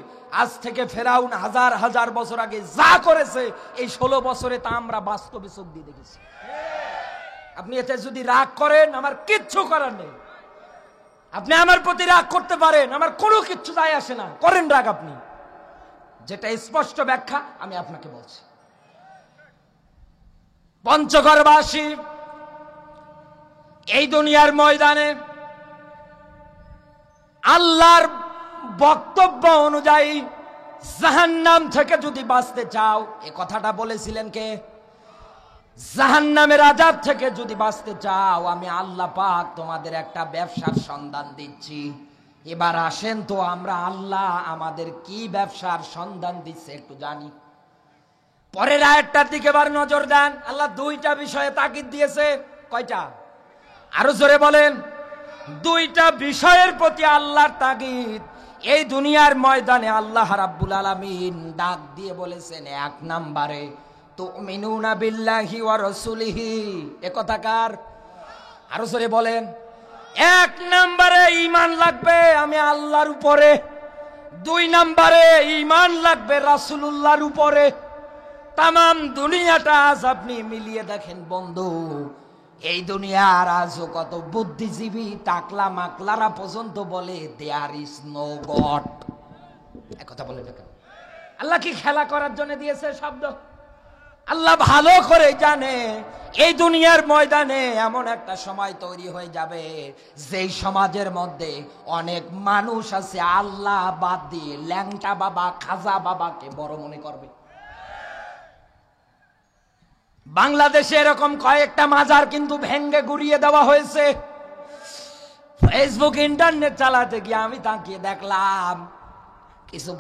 আজ থেকে ফেরাউন হাজার হাজার বছর আগে যা করেছে এই 16 বছরে তা আমরা বাস্তবে চোখ দিয়ে দেখেছি। আপনি এতে যদি রাগ করেন, আমার কিচ্ছু করার নেই। আপনি আমার প্রতি রাগ করতে পারেন, আমার কোনো কিচ্ছু যায় আসে না, করেন রাগ আপনি। যেটা স্পষ্ট ব্যাখ্যা আমি আপনাকে বলছি। পঞ্চগড়বাসী, এই দুনিয়ার ময়দানে আল্লাহর বক্তব্য অনুযায়ী জাহান্নাম থেকে যদি বাঁচতে চাও, এ কথাটা বলেছিলেন কে? জাহান্নামের আযাব থেকে যদি বাঁচতে চাও, আমি আল্লাহ পাক তোমাদের একটা ব্যবসার সন্ধান দিচ্ছি। এবার আসেন তো আমরা আল্লাহ আমাদের কি ব্যবসার সন্ধান দিচ্ছে একটু জানি। পরের আয়াতটার দিকে এবার নজর দেন। আল্লাহ দুইটা বিষয়ে তাকিদ দিয়েছে। কয়টা? আরো জোরে বলেন। দুইটা বিষয়ের প্রতি আল্লাহর তাগিদ। এই দুনিয়ার ময়দানে আল্লাহ রাব্বুল আলামিন ডাক দিয়ে বলেছেন, এক নম্বরে তুমিনুনা বিল্লাহি ওয়া রাসূলিহি। এ কথা কার? আরো জোরে বলেন। এক নম্বরে ঈমান লাগবে আমি আল্লাহর উপরে, দুই নম্বরে ঈমান লাগবে রাসূলুল্লাহর উপরে। তামাম দুনিয়াটা আজ আপনি মিলিয়ে দেখেন বন্ধু, এই দুনিয়ার আজও কত বুদ্ধিজীবী টাকলা মাকলারা পর্যন্ত বলে দেয়ার ইজ নো গড। একথা বলে দেখেন। আল্লাহ কি খেলা করার জন্য দিয়েছে শব্দ? আল্লাহ ভালো করে জানে এই দুনিয়ার ময়দানে এমন একটা সময় তৈরি হয়ে যাবে যেই সমাজের মধ্যে অনেক মানুষ আছে আল্লাহ বাদ দিয়ে ল্যাংটা বাবা খাজা বাবাকে বড় মনে করবে। বাংলাদেশে এরকম কয়েকটা মাজার কিন্তু ভেঙ্গে গুড়িয়ে দেওয়া হয়েছে। ফেসবুক ইন্টারনেট চালাতে গিয়ে আমি তাকিয়ে দেখলাম কিছু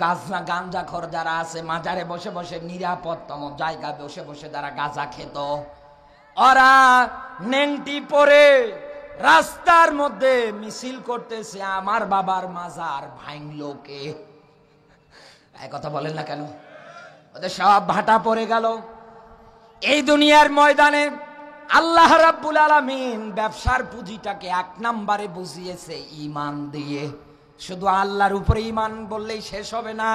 গাঞ্জাখোর যারা আছে মাজারে বসে বসে নিরাপদতম জায়গা বসে বসে যারা গাঁজা খেত, ওরা নেংটি পরে রাস্তার মধ্যে মিছিল করতেছে আমার বাবার মাজার ভাঙলো কে। এই কথা বলেন না কেন? ওদের সব ভাটা পড়ে গেল। এই দুনিয়ার ময়দানে আল্লাহ রাব্বুল আলামিন ব্যবসার পুঁজিটাকে এক নম্বরে বুঝিয়েছে ঈমান দিয়ে। শুধু আল্লাহর উপরে ঈমান বললেই শেষ হবে না,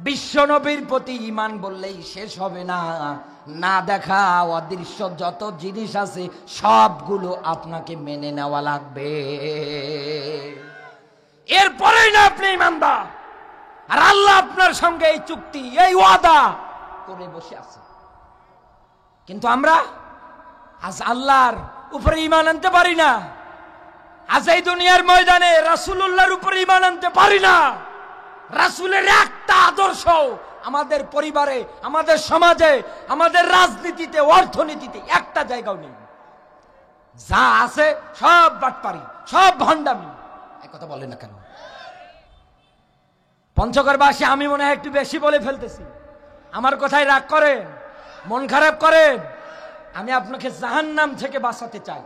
বিশ্ব নবীর প্রতি ঈমান বললেই শেষ হবে না। না দেখা অদৃশ্য যত জিনিস আছে সবগুলো আপনাকে মেনে নেওয়া লাগবে, এরপরেই না আপনি ঈমানদার। আর আল্লাহ আপনার সঙ্গে এই চুক্তি এই ওয়াদা করে বসে আছে। কিন্তু আমরা আজ আল্লাহর উপরে ঈমান আনতে পারি না। আজ এই দুনিয়ার ময়দানে রাসূলুল্লাহর উপরে ঈমান আনতে পারি না। রাসূলের একটা আদর্শ আমাদের পরিবারে, আমাদের সমাজে, আমাদের রাজনীতিতে, অর্থনীতিতে একটা জায়গাও নেই। যা আছে সব বাটপারি, সব ভণ্ডামি। এক কথা বলেন না কেন? পঞ্চগড়বাসী আমি মনে হয় একটু বেশি বলে ফেলতেছি, আমার কথায় রাগ করেন, মন খারাপ করেন। আমি আপনাকে জাহান্নাম থেকে বাঁচাতে চাই।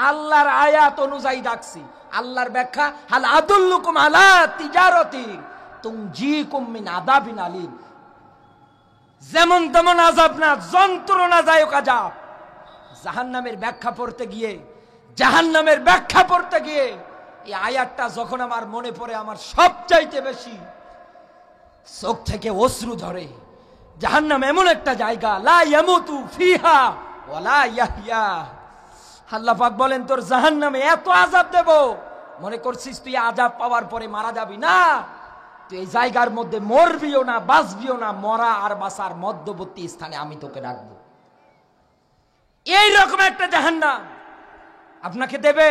আল্লাহর আয়াত অনুযায়ী ডাকছি। আল্লাহর ব্যাখ্যা, হাল আদুল্লুকুম আলা তিজারতি তুনজিকুম মিন আযাবিন আলীম। যেমন তেমন আযাব না, যন্ত্রণাদায়ক আযাব। জাহান্নামের ব্যাখ্যা পড়তে গিয়ে, জাহান্নামের ব্যাখ্যা পড়তে গিয়ে এই আয়াতটা যখন আমার মনে পড়ে, আমার সবচাইতে বেশি চোখ থেকে অশ্রু ঝরে। জাহান্নাম এমন একটা জায়গা, লা ইয়ামুতু ফিহা ওয়ালা ইয়াহইয়া। আল্লাহ পাক বলেন, তোর জাহান্নামে এত আযাব দেব, মনে করছিস তুই আযাব পাওয়ার পরে মারা যাবি না? তুই এই জায়গার মধ্যে মরবিও না, বাঁচবিও না। মরা আর বাঁচার মধ্যবর্তী স্থানে আমি তোকে রাখবো। এইরকম একটা জাহান্নাম আপনাকে দেবে,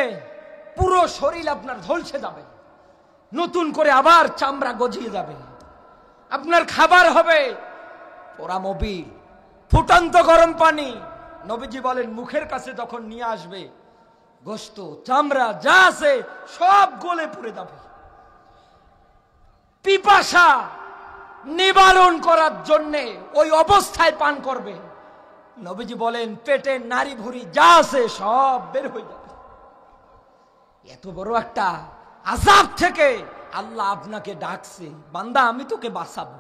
পুরো শরীর আপনার ঝলসে যাবে, নতুন করে আবার চামড়া গজিয়ে যাবে। আপনার খাবার হবে পোড়া মোবিল, ফুটন্ত গরম পানি। নবীজি বলেন, মুখের কাছে যখন নিয়ে আসবে, গোশত চামড়া যা আছে সব গলে পুড়ে যাবে। পিপাসা নিবারণ করার জন্য ওই অবস্থায় পান করবে। নবীজি বলেন, পেটের নাড়ি ভুঁড়ি যা আছে সব বের হয়ে যাবে। এত বড় একটা আযাব থেকে আল্লাহ আপনাকে ডাকছে, বান্দা আমি তোকে বাঁচাবো,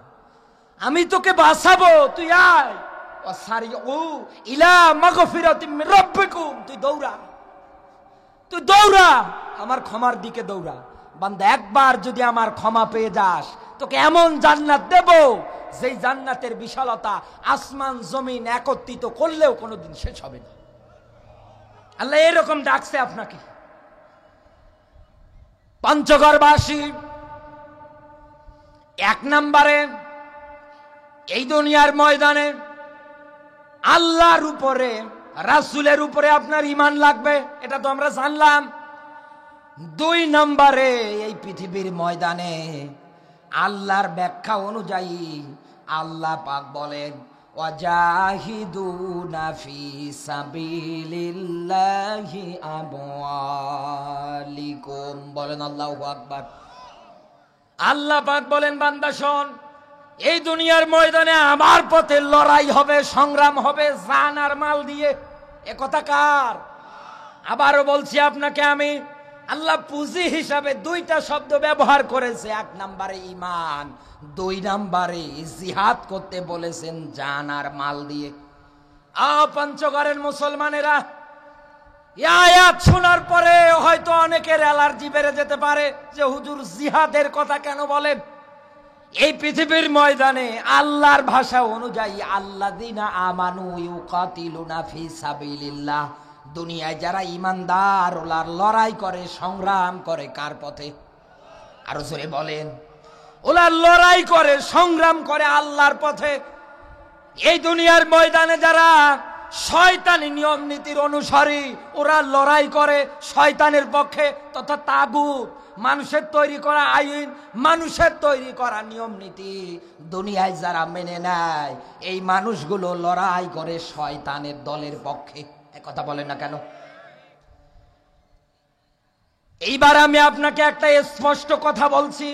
আমি তোকে বাঁচাবো, তুই আয়। ইলা মাগফিরাতিম মির রাব্বিকুম, তুই দৌড়া, তুই দৌড়া, আমার ক্ষমার দিকে দৌড়া। বান্দা একবার যদি আমার ক্ষমা পেয়ে যাস, তোকে এমন জান্নাত দেব যেই জান্নাতের বিশালতা আসমান জমিন একত্রিত করলেও কোনোদিন শেষ হবে না। আল্লাহ এরকম ডাকছে আপনাকে। পঞ্চগড়বাসী এক নম্বরে এই দুনিয়ার ময়দানে আল্লাহর উপরে, রাসূলের উপরে আপনার ঈমান লাগবে, এটা তো আমরা জানলাম। দুই নম্বরে এই পৃথিবীর ময়দানে আল্লাহর ব্যাখ্যা অনুযায়ী আল্লাহ পাক বলেন ওয়াজাহিদুনা ফি সাবিলিল্লাহি আমওয়ালিকুম, বলেন আল্লাহু আকবার। আল্লাহ পাক বলেন বান্দা শোন, এই দুনিয়ার ময়দানে আমার পথে লড়াই হবে, সংগ্রাম হবে জান আর মাল দিয়ে। এ কথা কার? আবারও বলছি আপনাকে আমি, আল্লাহ পুঁজি হিসাবে দুইটা শব্দ ব্যবহার করেছে। এক নম্বরে ঈমান, দুই নম্বরে জিহাদ করতে বলেছেন জান আর মাল দিয়ে। পঞ্চগড়ের মুসলমানেরা এই আয়াত শোনার পরে হয়তো অনেকের অ্যালার্জি বেড়ে যেতে পারে যে হুজুর জিহাদের কথা কেন বলেন? এই পৃথিবীর ময়দানে আল্লাহর ভাষা অনুযায়ী আল্লাযিনা আমানু ইউকাতিলুনা ফি সাবিলিল্লাহ, দুনিয়ায় যারা ঈমানদার ওরা লড়াই করে, সংগ্রাম করে কার পথে? আরো জোরে বলেন। ওরা লড়াই করে, সংগ্রাম করে আল্লাহর পথে। এই দুনিয়ার ময়দানে যারা শয়তানি নিয়ম নীতির অনুসারী, ওরা লড়াই করে শয়তানের পক্ষে তথা তাগুত, মানুষের তৈরি করা আইন, মানুষের তৈরি করা নিয়ম নীতি দুনিয়ায় যারা মেনে নেয়, এই মানুষগুলো লড়াই করে শয়তানের দলের পক্ষে। কথা বলেন না কেন? এইবার আমি আপনাকে একটা স্পষ্ট কথা বলছি,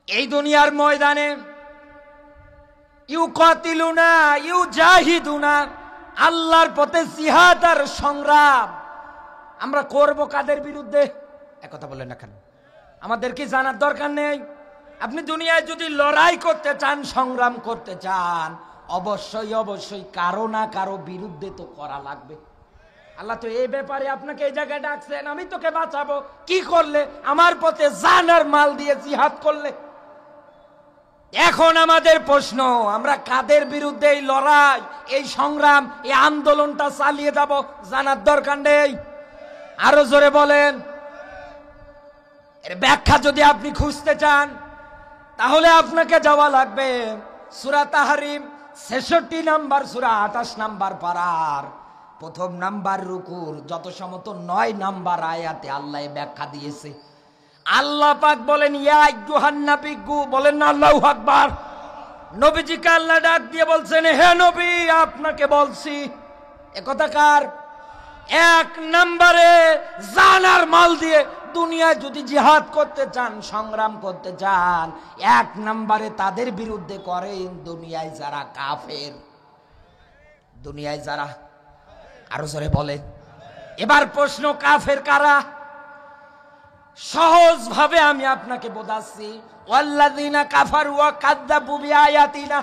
এই দুনিয়ার ময়দানে ইউকাতিলুনা ইউজাহিদুনা, আল্লাহর পথে জিহাদ আর সংগ্রাম আমরা করব কাদের বিরুদ্ধে? একথা বলেন না কেন? আমাদের কি জানার দরকার নেই? আপনি দুনিয়ায় যদি লড়াই করতে চান, সংগ্রাম করতে চান, অবশ্যই অবশ্যই কারো না কারো বিরুদ্ধে তো করা লাগবে। আল্লাহ তো এই ব্যাপারে আপনাকে এই জায়গায় ডাকছেন, আমি তোকে বাঁচাবো। কি করলে? আমার পথে জান আর মাল দিয়ে জিহাদ করলে। এখন আমাদের প্রশ্ন, আমরা কাদের বিরুদ্ধে এই লড়াই, এই সংগ্রাম, এই আন্দোলনটা চালিয়ে যাব? জানার দরকার নেই? আরো জোরে বলেন। এর ব্যাখ্যা যদি আপনি খুঁজতে চান তাহলে আপনাকে যাওয়া লাগবে সূরা তাহরিম 66 নাম্বার সূরা 28 নাম্বার পারার প্রথম নাম্বার রুকুর যত সমত 9 নাম্বার আয়াতে আল্লাহ ব্যাখ্যা দিয়েছে। আল্লাহ পাক বলেন ইয়া আইয়ুহান নাবিয়্যু, বলেন না আল্লাহু আকবার। নবীজিকে আল্লাহ ডাক দিয়ে বলছেন, হে নবী আপনাকে বলছি। এ কথা কার? এক নম্বরে জান আর মাল দিয়ে দুনিয়ায় যদি জিহাদ করতে চান, সংগ্রাম করতে চান, এক নম্বরে তাদের বিরুদ্ধে করেন দুনিয়ায় যারা কাফের, দুনিয়ায় যারা। আরো জোরে বলেন। এবার প্রশ্ন, কাফের কারা? সহজ ভাবে আমি আপনাকে বোঝাচ্ছি। ওয়াল্লাযিনা কাফারু ওয়া কাযযাবু বিআয়াতিনা,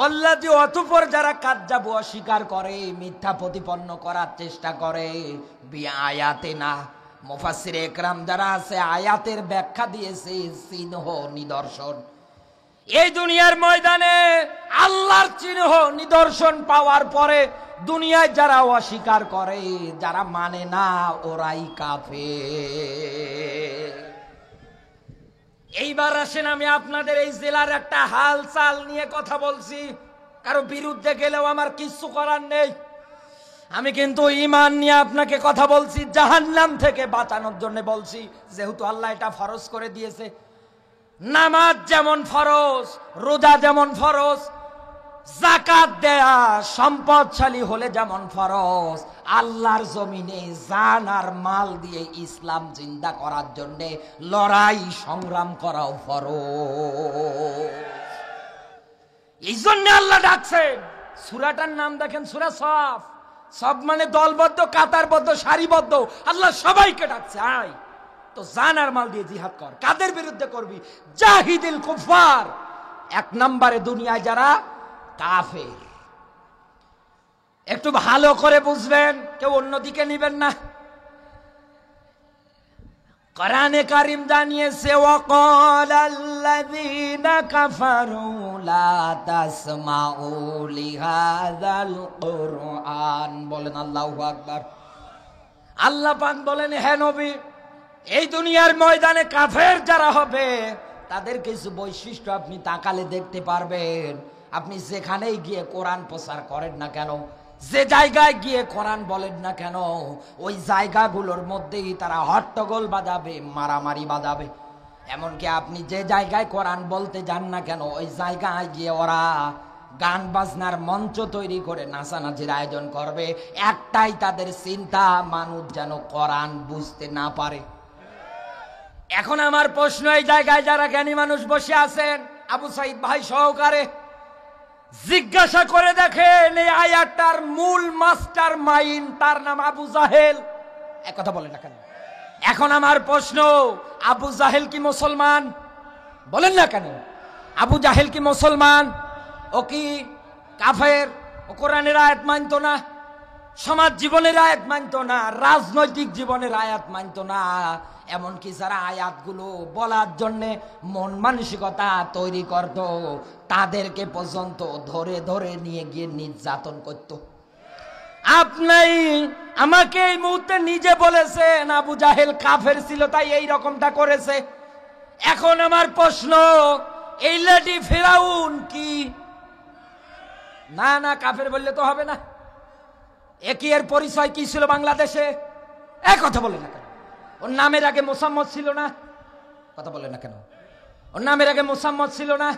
অল্লাযী অতঃপর যারা কাযযাবু অস্বীকার করে, মিথ্যা প্রতিপন্ন করার চেষ্টা করে, বিআয়াতিনা, মুফাসসির ইকরাম যারা আছে আয়াতের ব্যাখ্যা দিয়েছে চিহ্ন, নিদর্শন। এই দুনিয়ার ময়দানে আল্লাহর চিহ্ন নিদর্শন পাওয়ার পরে দুনিয়ায় যারা অস্বীকার করে, যারা মানে না, ওরাই কাফের। এইবার আসেন আমি আপনাদের এই জেলার একটা হালচাল নিয়ে কথা বলছি। কারো বিরুদ্ধে গেলেও আমার কিচ্ছু করার নেই। আমি কিন্তু ঈমান নিয়ে আপনাকে কথা বলছি, জাহান্নাম থেকে বাঁচানোর জন্য বলছি। যেহেতু আল্লাহ এটা ফরজ করে দিয়েছে, নামাজ যেমন ফরজ, রোজা যেমন ফরজ, যাকাত দেয়া সম্পদশালী হলে যেমন ফরজ, আল্লাহর জমিনে জান আর মাল দিয়ে ইসলাম জিন্দা করার জন্য লড়াই সংগ্রাম করাও ফরজ। এই জন্য আল্লাহ ডাকছেন। সূরাটার নাম দেখেন সূরা সফ। সব মানে দলবদ্ধ, কাতারবদ্ধ, সারিবদ্ধ। আল্লাহ সবাইকে ডাকছে, আয় তো জান আর মাল দিয়ে জিহাদ কর। কাদের বিরুদ্ধে করবি? জাহিদিল কুফার। এক নম্বরে দুনিয়ায় যারা কাফের। একটু ভালো করে বুঝবেন, কেউ অন্যদিকে নিবেন না। কোরআনে কারীম জানিয়েছে ওয়াকালাল্লাযীনা কাফারু লা তাসমাউ লিহাযাল কুরআন, বলেন আল্লাহু আকবার। আল্লাহ পাক বলেন, হে নবী এই দুনিয়ার ময়দানে কাফের যারা হবে তাদের কিছু বৈশিষ্ট্য আপনি তাকালে দেখতে পারবেন। আপনি যেখানেই গিয়ে কোরআন প্রচার করেন না কেন, যে জায়গায় গিয়ে কোরআন বলেন না কেন, ওই জায়গাগুলোর মধ্যেই তারা হট্টগোল বাজাবে, মারামারি বাজাবে। এমনকি আপনি যে জায়গায় কোরআন বলতে যান না কেন, ওই জায়গায় গিয়ে ওরা গান বাজনার মঞ্চ তৈরি করে নাচানাচির আয়োজন করবে। একটাই তাদের চিন্তা, মানুষ যেন কোরআন বুঝতে না পারে। এখন আমার প্রশ্ন, এই জায়গায় যারা জ্ঞানী মানুষ বসে আছেন, আবু সাইদ ভাই সহকারে, জিজ্ঞাসা করে দেখেন এই আয়াতটার মূল মাস্টার মাইন্ড তার নাম আবু জাহেল। এক কথা বলে না কেন? এখন আমার প্রশ্ন, আবু জাহেল কি মুসলমান? বলেন না কেন? আবু জাহেল কি মুসলমান? ও কি কাফের? ও কোরআনের আয়াত মানতো না, সমাজ জীবনের আয়াত মানতো না, রাজনৈতিক জীবনের আয়াত মানতো না। এমনকি যারা আয়াতগুলো বলার জন্য মন মানসিকতা তৈরি করত, তাদেরকে পর্যন্ত ধরে ধরে নিয়ে গিয়ে নির্যাতন করত। আপনি আমাকে এই মুহূর্তে নিজে বলেছেন আবু জাহেল কাফের ছিল, তাই এই রকমটা করেছে। এখন আমার প্রশ্ন, এই লেডি ফিরাউন কি? না না, কাফের বললে তো হবে না। একই এর পরিচয় কি ছিল বাংলাদেশে? এক কথা বলে না কেন? ওর নামের আগে মোসাম্মদ ছিল না? কথা বলে না কেন? ওর নামের আগে মোসাম্মদ ছিল না?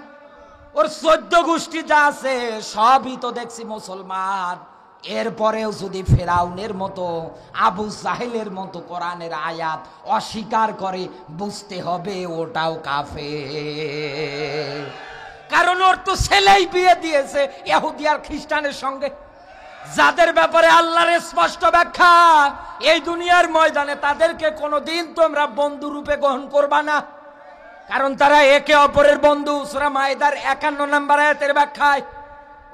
ওর 14 গোষ্ঠী যা আছে সবই তো দেখছি মুসলমান। এরপরেও যদি ফেরাউনের মতো, আবু জাহেলের মতো কোরআনের আয়াত অস্বীকার করে, বুঝতে হবে ওটাও কাফের। কারণ ওর তো ছেলেই বিয়ে দিয়েছে ইহুদি আর খ্রিস্টানের সঙ্গে, যাদের ব্যাপারে আল্লাহর স্পষ্ট ব্যাখ্যা, এই দুনিয়ার ময়দানে তাদেরকে কোনোদিন তোমরা বন্ধু রূপে গ্রহণ করবা না, কারণ তারা একে অপরের বন্ধু। সূরা মাইদার 51 নম্বর আয়াতের ব্যাখ্যায়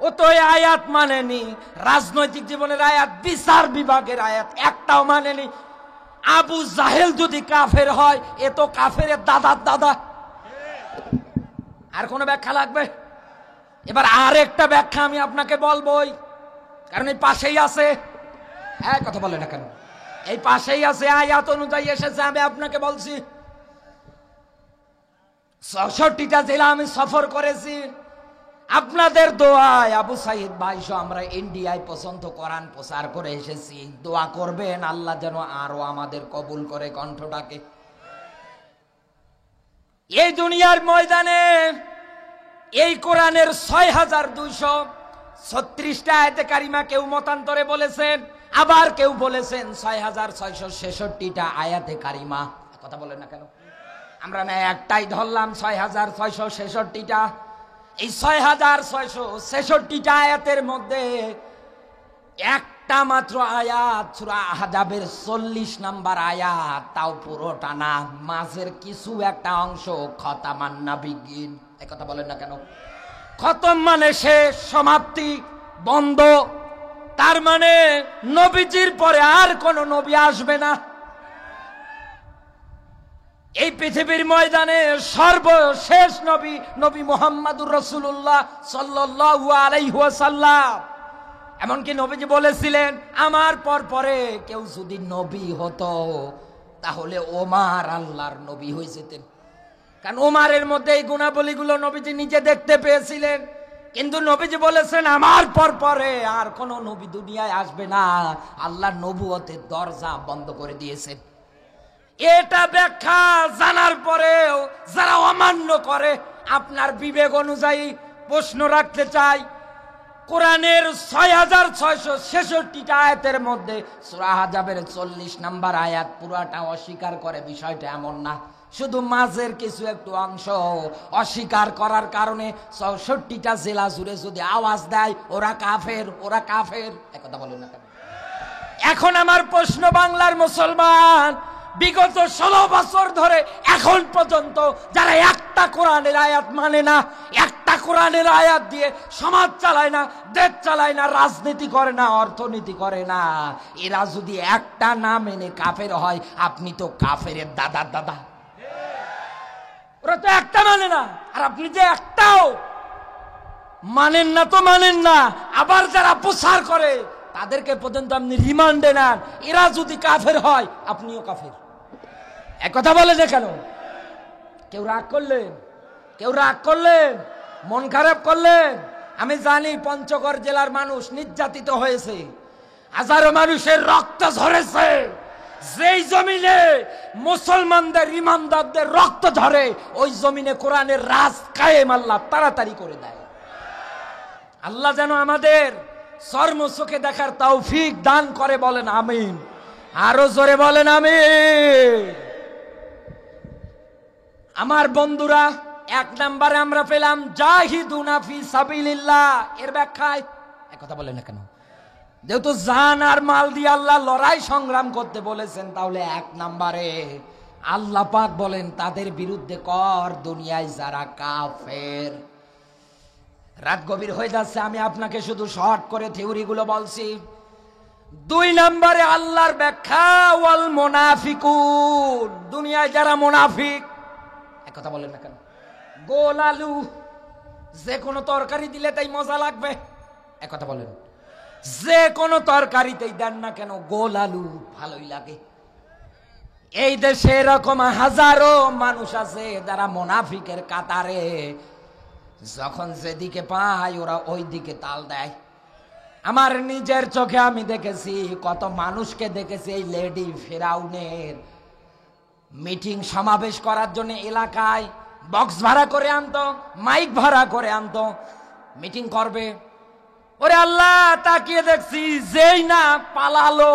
ও তো এই আয়াত মানেনি, রাজনৈতিক জীবনের আয়াত, বিচার বিভাগের আয়াত একটাও মানেনি। আবু জাহেল যদি কাফের হয়, এ তো কাফেরের দাদার দাদা। আর কোনো ব্যাখ্যা লাগবে? এবার আর একটা ব্যাখ্যা আমি আপনাকে বলবোই, কারণ এই পাশেই আছে। হ্যাঁ, কথা বলে না কেন? এই পাশেই আছে, আয়াত অনুযায়ী এসেছে। আমি আপনাকে বলছি, ৬৬টা জেলা আমি সফর করেছি। আপনাদের দোয়ায় আবু সাইদ ভাই সহ আমরা ইন্ডিয়ায় পর্যন্ত কোরআন প্রচার করে এসেছি। দোয়া করবেন আল্লাহ যেন আরো আমাদের কবুল করে কণ্ঠটাকে। এই দুনিয়ার ময়দানে এই কোরআনের ৬,২৩৬টা আয়াতে কারিমা কেউ মতান্তরে বলেছেন, আবার কেউ বলেছেন ৬,৬৬৬টা আয়াতে কারিমা। কথা বলেন না কেন? আমরা না একটাই ধরলাম ৬,৬৬৬টা। এই ৬,৬৬৬টা আয়াতের মধ্যে একটা মাত্র আয়াত সূরা আহজাবের 40 নম্বর আয়াত, তাও পুরোটা না, মাঝের কিছু একটা অংশ খতামান নাবিয়িন। এই কথা বলেন না কেন? খতম মানে শেষ, সমাপ্তি, বন্ধ। তার মানে নবীজির পরে আর কোন নবী আসবে না। এই পৃথিবীর ময়দানে সর্বশেষ নবী নবী মুহাম্মদুর রাসূলুল্লাহ সাল্লাল্লাহু আলাইহি ওয়াসাল্লাম। এমনকি নবীজি বলেছিলেন, আমার পরে কেউ যদি নবী হতো তাহলে ওমর আল্লাহর নবী হয়ে যেতেন। কারণ ওমরের মধ্যে এই গুণাবলীগুলো নবীজি নিজে দেখতে পেয়েছিলেন। কিন্তু নবীজি বলেছেন, আমার পরে আর কোন নবী দুনিয়ায় আসবে না। আল্লাহ নবুয়তের দরজা বন্ধ করে দিয়েছেন। এটা ব্যাখ্যা জানার পরেও যারা অমান্য করে, আপনার বিবেক অনুযায়ী প্রশ্ন রাখতে চাই, কোরআনের ৬,৬৬৬টা আয়াতের মধ্যে সূরা আহজাবের 40 নম্বর আয়াত পুরাটা অস্বীকার করে, বিষয়টা এমন না। শুধু মাঝের কিছু একটু অংশ অস্বীকার করার কারণে ৬৪টা জেলা জুড়ে যদি আওয়াজ দেয় ওরা কাফের, ওরা কাফের। একথা বলেন না কেন? এখন আমার প্রশ্ন, বাংলার মুসলমান বিগত 16 বছর ধরে এখন পর্যন্ত যারা একটা কোরআনের আয়াত মানে না, একটা কোরআনের আয়াত দিয়ে সমাজ চালায় না, দেশ চালায় না, রাজনীতি করে না, অর্থনীতি করে না, এরা যদি একটা না মেনে কাফের হয়, আপনি তো কাফেরের দাদার দাদা। ওরা তো একটা মানে না, আর আপনি যে একটাও মানেন না তো মানেন না। আবার যারা প্রচার করে তাদেরকে পর্যন্ত আপনি রিমান্ডে নেন। এরা যদি কাফের হয়, আপনিও কাফের। এক কথা বলে যে কেন? কেউ রাগ করলেন, কেউ রাগ করলেন, মন খারাপ করলেন। আমি জানি পঞ্চগড় জেলার মানুষ নির্যাতিত হয়েছে, হাজারো মানুষের রক্ত ঝরেছে, যেই জমিনে মুসলমানদের ইমানদারদের রক্ত ঝরে ওই জমিনে কোরআনের রাজ কায়েম আল্লাহ তাড়াতাড়ি করে দেয়। আল্লাহ যেন আমাদের চর্ম চোখে দেখার তৌফিক দান করে, বলেন আমিন। আরো জোরে বলেন আমিন। আমার বন্ধুরা, এক নম্বরে আমরা পেলাম জাহিদুনা ফি সাবিলিল্লাহ। এর ব্যাখ্যায় এক কথা বলেন না কেন? যেহেতু জান আর মাল দিয়ে আল্লাহ লড়াই সংগ্রাম করতে বলেছেন, তাহলে এক নম্বরে আল্লাহ পাক বলেন তাদের বিরুদ্ধে কর দুনিয়ায় যারা কাফের। রাত গভীর হয়ে যাচ্ছে, আমি আপনাকে শুধু শর্ট করে থিওরি গুলো বলছি। দুই নম্বরে আল্লাহর ব্যাখ্যা ওয়াল মুনাফিকুন, দুনিয়ায় যারা মুনাফিক। এক কথা বলেন না কেন? গোল আলু যে কোনো তরকারি দিলে তাই মজা লাগবে। এক কথা বলেন, যে কোনো তরকারিতেই দেন না কেন গোল আলু ভালোই লাগে। এই দেশে এরকম হাজারো মানুষ আছে যারা মুনাফিকের কাতারে, যখন যেদিকে পায় ওরা ওই দিকে তাল দেয়। আমার নিজের চোখে আমি দেখেছি, কত মানুষকে দেখেছি এই লেডি ফেরাউনের মিটিং সমাবেশ করার জন্য এলাকায় বক্স ভাড়া করে আনতো, মাইক ভাড়া করে আনতো, মিটিং করবে। ওরে আল্লাহ, তাকিয়ে দেখছি যেই না পালালো,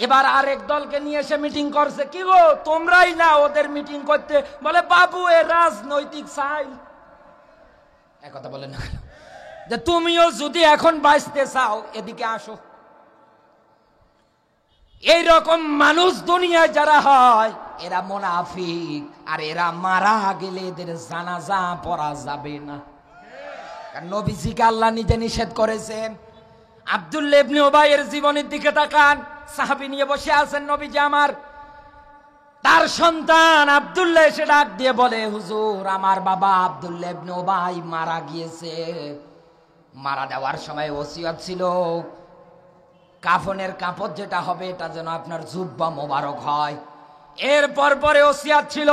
এবার আরেক দলকে নিয়ে এসে মিটিং করছে। কি গো, তোমরাই না ওদের মিটিং করতে? বলে বাবু এ রাজনৈতিক চাই। এক কথা বলেন না যে তুমিও যদি এখন বাঁচতে চাও এদিকে আসো। এই রকম মানুষ দুনিয়ায় যারা হয় এরা মুনাফিক, আর এরা মারা গেলে এদের জানাজা পড়া যাবে না। কারণ নবীজিকে আল্লাহ নিজে নিষেধ করেছেন। আব্দুল্লাহ ইবনে উবাইয়ের জীবনের দিকে তাকান, সাহাবী নিয়ে বসে আছেন নবীজি আমার। তার সন্তান আব্দুল্লাহ এসে ডাক দিয়ে বলে, হুজুর আমার বাবা আব্দুল্লাহ ইবনে উবাই মারা গিয়েছে। মারা যাওয়ার সময় ওসিয়ত ছিল কাফনের কাপড় যেটা হবে এটা যেন আপনার জুব্বা মোবারক হয়। এরপর পরে ওসিয়ত ছিল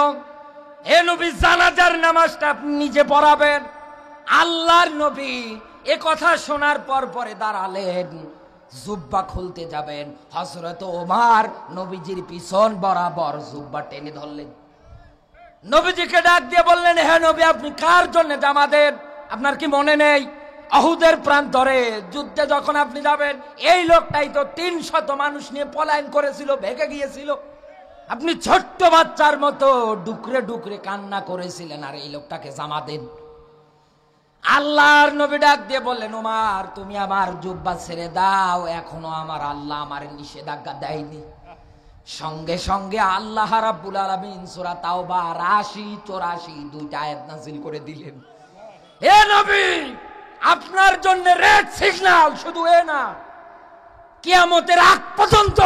হে নবী জানাজার নামাজটা আপনি নিজে পড়াবেন। আল্লাহর নবী এ কথা শোনার পর পরে দাঁড়ালেন, জুব্বা খুলতে যাবেন। হযরত ওমর নবীজির পিছন বরাবর জুব্বা টেনে ধরলেন। নবীজিকে ডাক দিয়ে বললেন, হে নবী আপনি কার জন্য জামা দেন? আপনার কি মনে নেই অহুদের প্রান্তরে যুদ্ধে যখন আপনি যাবেন, এই লোকটাই তো 300 মানুষ নিয়ে পলায়ন করেছিল, ভেগে গিয়েছিল। আপনি ছোট্ট বাচ্চার মতো ডুকরে ডুকরে কান্না করেছিলেন, আর এই লোকটাকে জামা দেন। আল্লাহর নবী ডাক দিয়ে বললেন, ওমর তুমি আমার জুব্বা ছেড়ে দাও, এখনো আমার আল্লাহ আমার নিষেধাজ্ঞা দেয়নি। সঙ্গে সঙ্গে আল্লাহ রাব্বুল আলামিন সূরা তাওবা ৮০-৮৪ দুইটা আয়াত নাযিল করে দিলেন। হে নবী আপনার জন্য রেড সিগন্যাল, শুধু এ না, কিয়ামতের আগ পর্যন্ত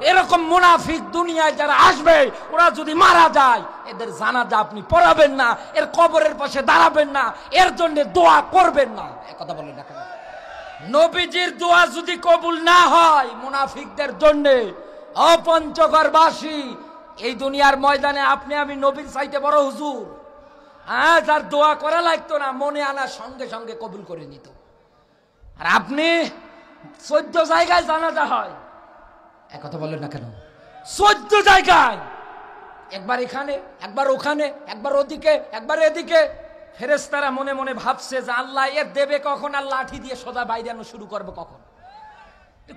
এরকম মুনাফিক দুনিয়ায় যারা আসবে, ওরা যদি মারা যায় এদের জানাজা আপনি পড়াবেন না, এর কবরের পাশে দাঁড়াবেন না, এর জন্য দোয়া করবেন না। এক কথা বলেন না কেন? নবীজির দোয়া যদি কবুল না হয় মুনাফিকদের জন্য, অপঞ্চগড়বাসী এই দুনিয়ার ময়দানে আপনি আমি নবীর চাইতে বড় হুজুর। হ্যাঁ, যার দোয়া করা লাগতো না, মনে আনার সঙ্গে সঙ্গে কবুল করে নিত। আর আপনি 14 জায়গায় জানাজা হয়। এক কথা বলেন না কেন? 14 জায়গায়, একবার এখানে, একবার ওখানে, একবার ওদিকে, একবার এদিকে। ফেরেশতারা মনে মনে ভাবছে যে আল্লাহ এর দেবে কখন, আর লাঠি দিয়ে সোজা বাইরে আনো শুরু করবে কখন।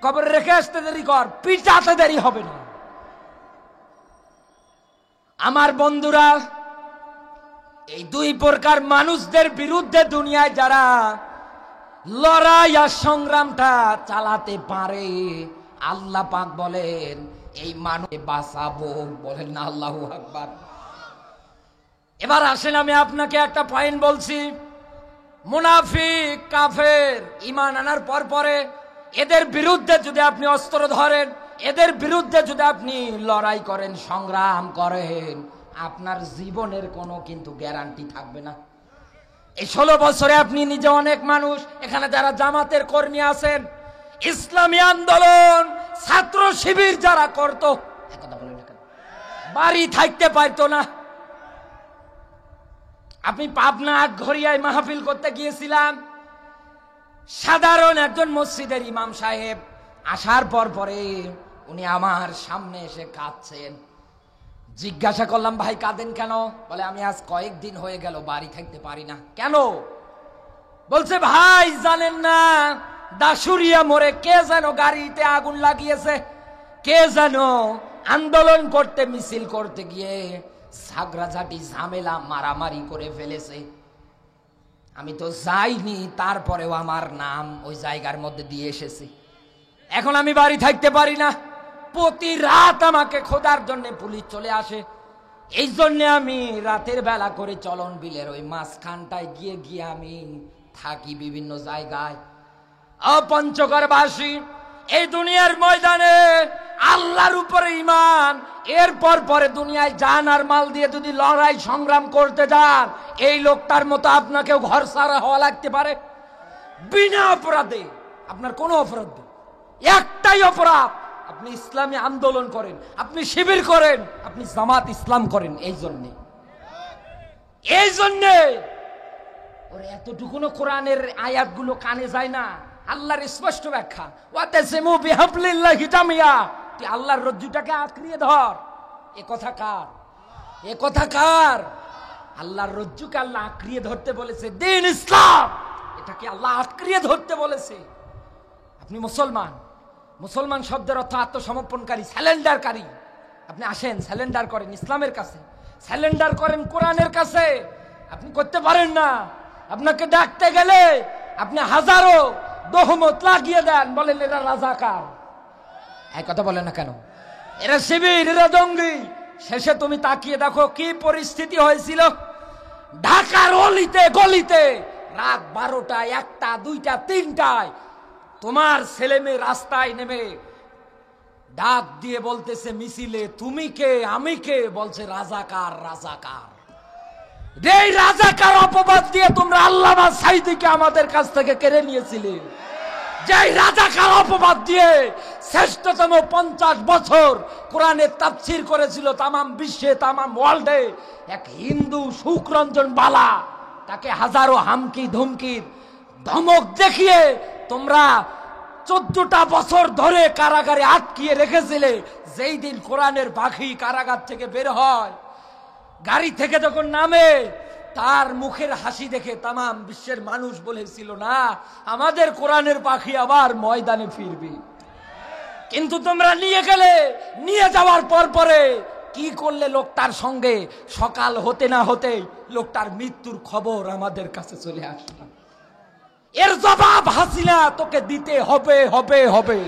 কবরে রেখে আসতে দেরি কর, পিটাতে দেরি হবে না। আমার বন্ধুরা, এই দুই প্রকার মানুষদের বিরুদ্ধে দুনিয়ায় যারা লড়াই আর সংগ্রামটা চালাতে পারে, আল্লাহ পাক বলেন এই মানুষ বাঁচাবো। বলেন না আল্লাহু আকবার। এবার আসেন আমি আপনাকে একটা পয়েন্ট বলছি। মুনাফিক কাফের ঈমান আনার পর পরে এদের বিরুদ্ধে যদি আপনি অস্ত্র ধরেন, এদের বিরুদ্ধে যদি আপনি লড়াই করেন, সংগ্রাম করেন, আপনার জীবনের কোনো কিন্তু গ্যারান্টি থাকবে না। এই 16 বছরে আপনি নিজে অনেক মানুষ, এখানে যারা জামাতের কর্মী আছেন, ইসলামী আন্দোলন ছাত্র শিবির যারা করত, একথা বলেন না কেন, বাড়ি থাকতে পারতো না। আপনি পাবনা ঘড়িয়ায় মাহফিল করতে গিয়েছিলাম, সাধারণ একজন মসজিদের ইমাম সাহেব আসার পর পরে উনি আমার সামনে এসে কাঁদছেন। জিজ্ঞাসা করলাম, ভাই কাঁদেন কেন? বলে, আমি আজ কয়েকদিন হয়ে গেল বাড়ি থাকতে পারি না। কেন? বলছে, ভাই জানেন না, দাসুরিয়া মোড়ে কে যেন গাড়িতে আগুন লাগিয়েছে, কে যেন আন্দোলন করতে মিছিল করতে গিয়ে ঝগড়াঝাটি ঝামেলা মারামারি করে ফেলেছে। আমি তো যাইনি, তারপরেও আমার নাম ওই জায়গার মধ্যে দিয়ে এসেছি। এখন আমি বাড়ি থাকতে পারি না। প্রতি রাত আমাকে খোদার জন্য পুলিশ চলে আসে। এই জন্য আমি রাতের বেলা করে চলন বিলের ওই মাঝখানটায় গিয়ে গিয়ে আমি থাকি বিভিন্ন জায়গায়। পঞ্চগড়বাসী, এই দুনিয়ার ময়দানে আল্লাহর উপরে ঈমান, এরপর পরে দুনিয়ায় জান আর মাল দিয়ে যদি লড়াই সংগ্রাম করতে যান, এই লোকটার মতো আপনাকেও ঘর ছাড়া হওয়া লাগতে পারে বিনা অপরাধে। আপনার কোনো অপরাধ নেই, একটাই অপরাধ, আপনি ইসলামী আন্দোলন করেন, আপনি শিবির করেন, আপনি জামাত ইসলাম করেন। এই জন্যে ওর এতটুকুনো কোরআনের আয়াতগুলো কানে যায় না। আল্লাহর স্পষ্ট ব্যাখ্যা, ওয়াতাসিমু বিহাবলিল্লাহি জামিয়া, তুই আল্লাহর রজ্জুটাকে আঁকড়িয়ে ধর। এ কথা কার? এ কথা কার? আল্লাহর রজ্জুকে আল্লাহ আঁকড়িয়ে ধরতে বলেছে। দ্বীন ইসলাম, এটাকে আল্লাহ আঁকড়িয়ে ধরতে বলেছে। আপনি মুসলমান, মুসলমান শব্দের অর্থ আত্মসমর্পণকারী, স্যালেন্ডারকারী। আপনি আসেন, স্যালেন্ডার করেন ইসলামের কাছে, স্যালেন্ডার করেন কোরআনের কাছে। আপনি করতে পারেন না। আপনাকে ডাকতে গেলে আপনি হাজারো দহমত লাগিয়ে দেন, বলেন এরা রাজাকার। এই কথা বলে না কেন? এরা শিবির, এরা জঙ্গি। শেষে তুমি তাকিয়ে দেখো কি পরিস্থিতি হয়েছিল ঢাকার অলিতে গলিতে। রাত 12টায়, 1টা, 2টা, 3টায় তোমার ছেলে মেয়ে রাস্তায় নেমে ডাক দিয়ে বলতেছে মিছিলে, তুমি কে আমি কে? বলছে রাজাকার, রাজাকার। এই রাজাকার অপবাদ দিয়ে তোমরা আল্লামা সাঈদীকে আমাদের কাছ থেকে কেড়ে নিয়েছিলে। যে রাজাকার অপবাদ দিয়ে শ্রেষ্ঠতম 50 বছর কোরআনের তাফসীর করেছিল তামাম বিশ্বে, তামাম ওয়ার্ল্ডে, এক হিন্দু সুখরঞ্জন বালা, তাকে হাজারো হামকি ধমকির ধমক দেখিয়ে তোমরা 14টা বছর ধরে কারাগারে আটকিয়ে রেখেছিলে। যেই দিন কোরআনের পাখি কারাগার থেকে বের হয়, গাড়ি থেকে যখন নামে, তার মুখের হাসি দেখে তামাম বিশ্বের মানুষ বলেছিল, না আমাদের কোরআনের পাখি আবার ময়দানে ফিরবে। কিন্তু তোমরা নিয়ে গেলে, নিয়ে যাওয়ার পর পরে কি করলে লোকটার সঙ্গে? সকাল হতে না হতে লোকটার মৃত্যুর খবর আমাদের কাছে চলে আসলো। এর জবাব হাসিনা তোকে দিতে হবে, হবে, হবে।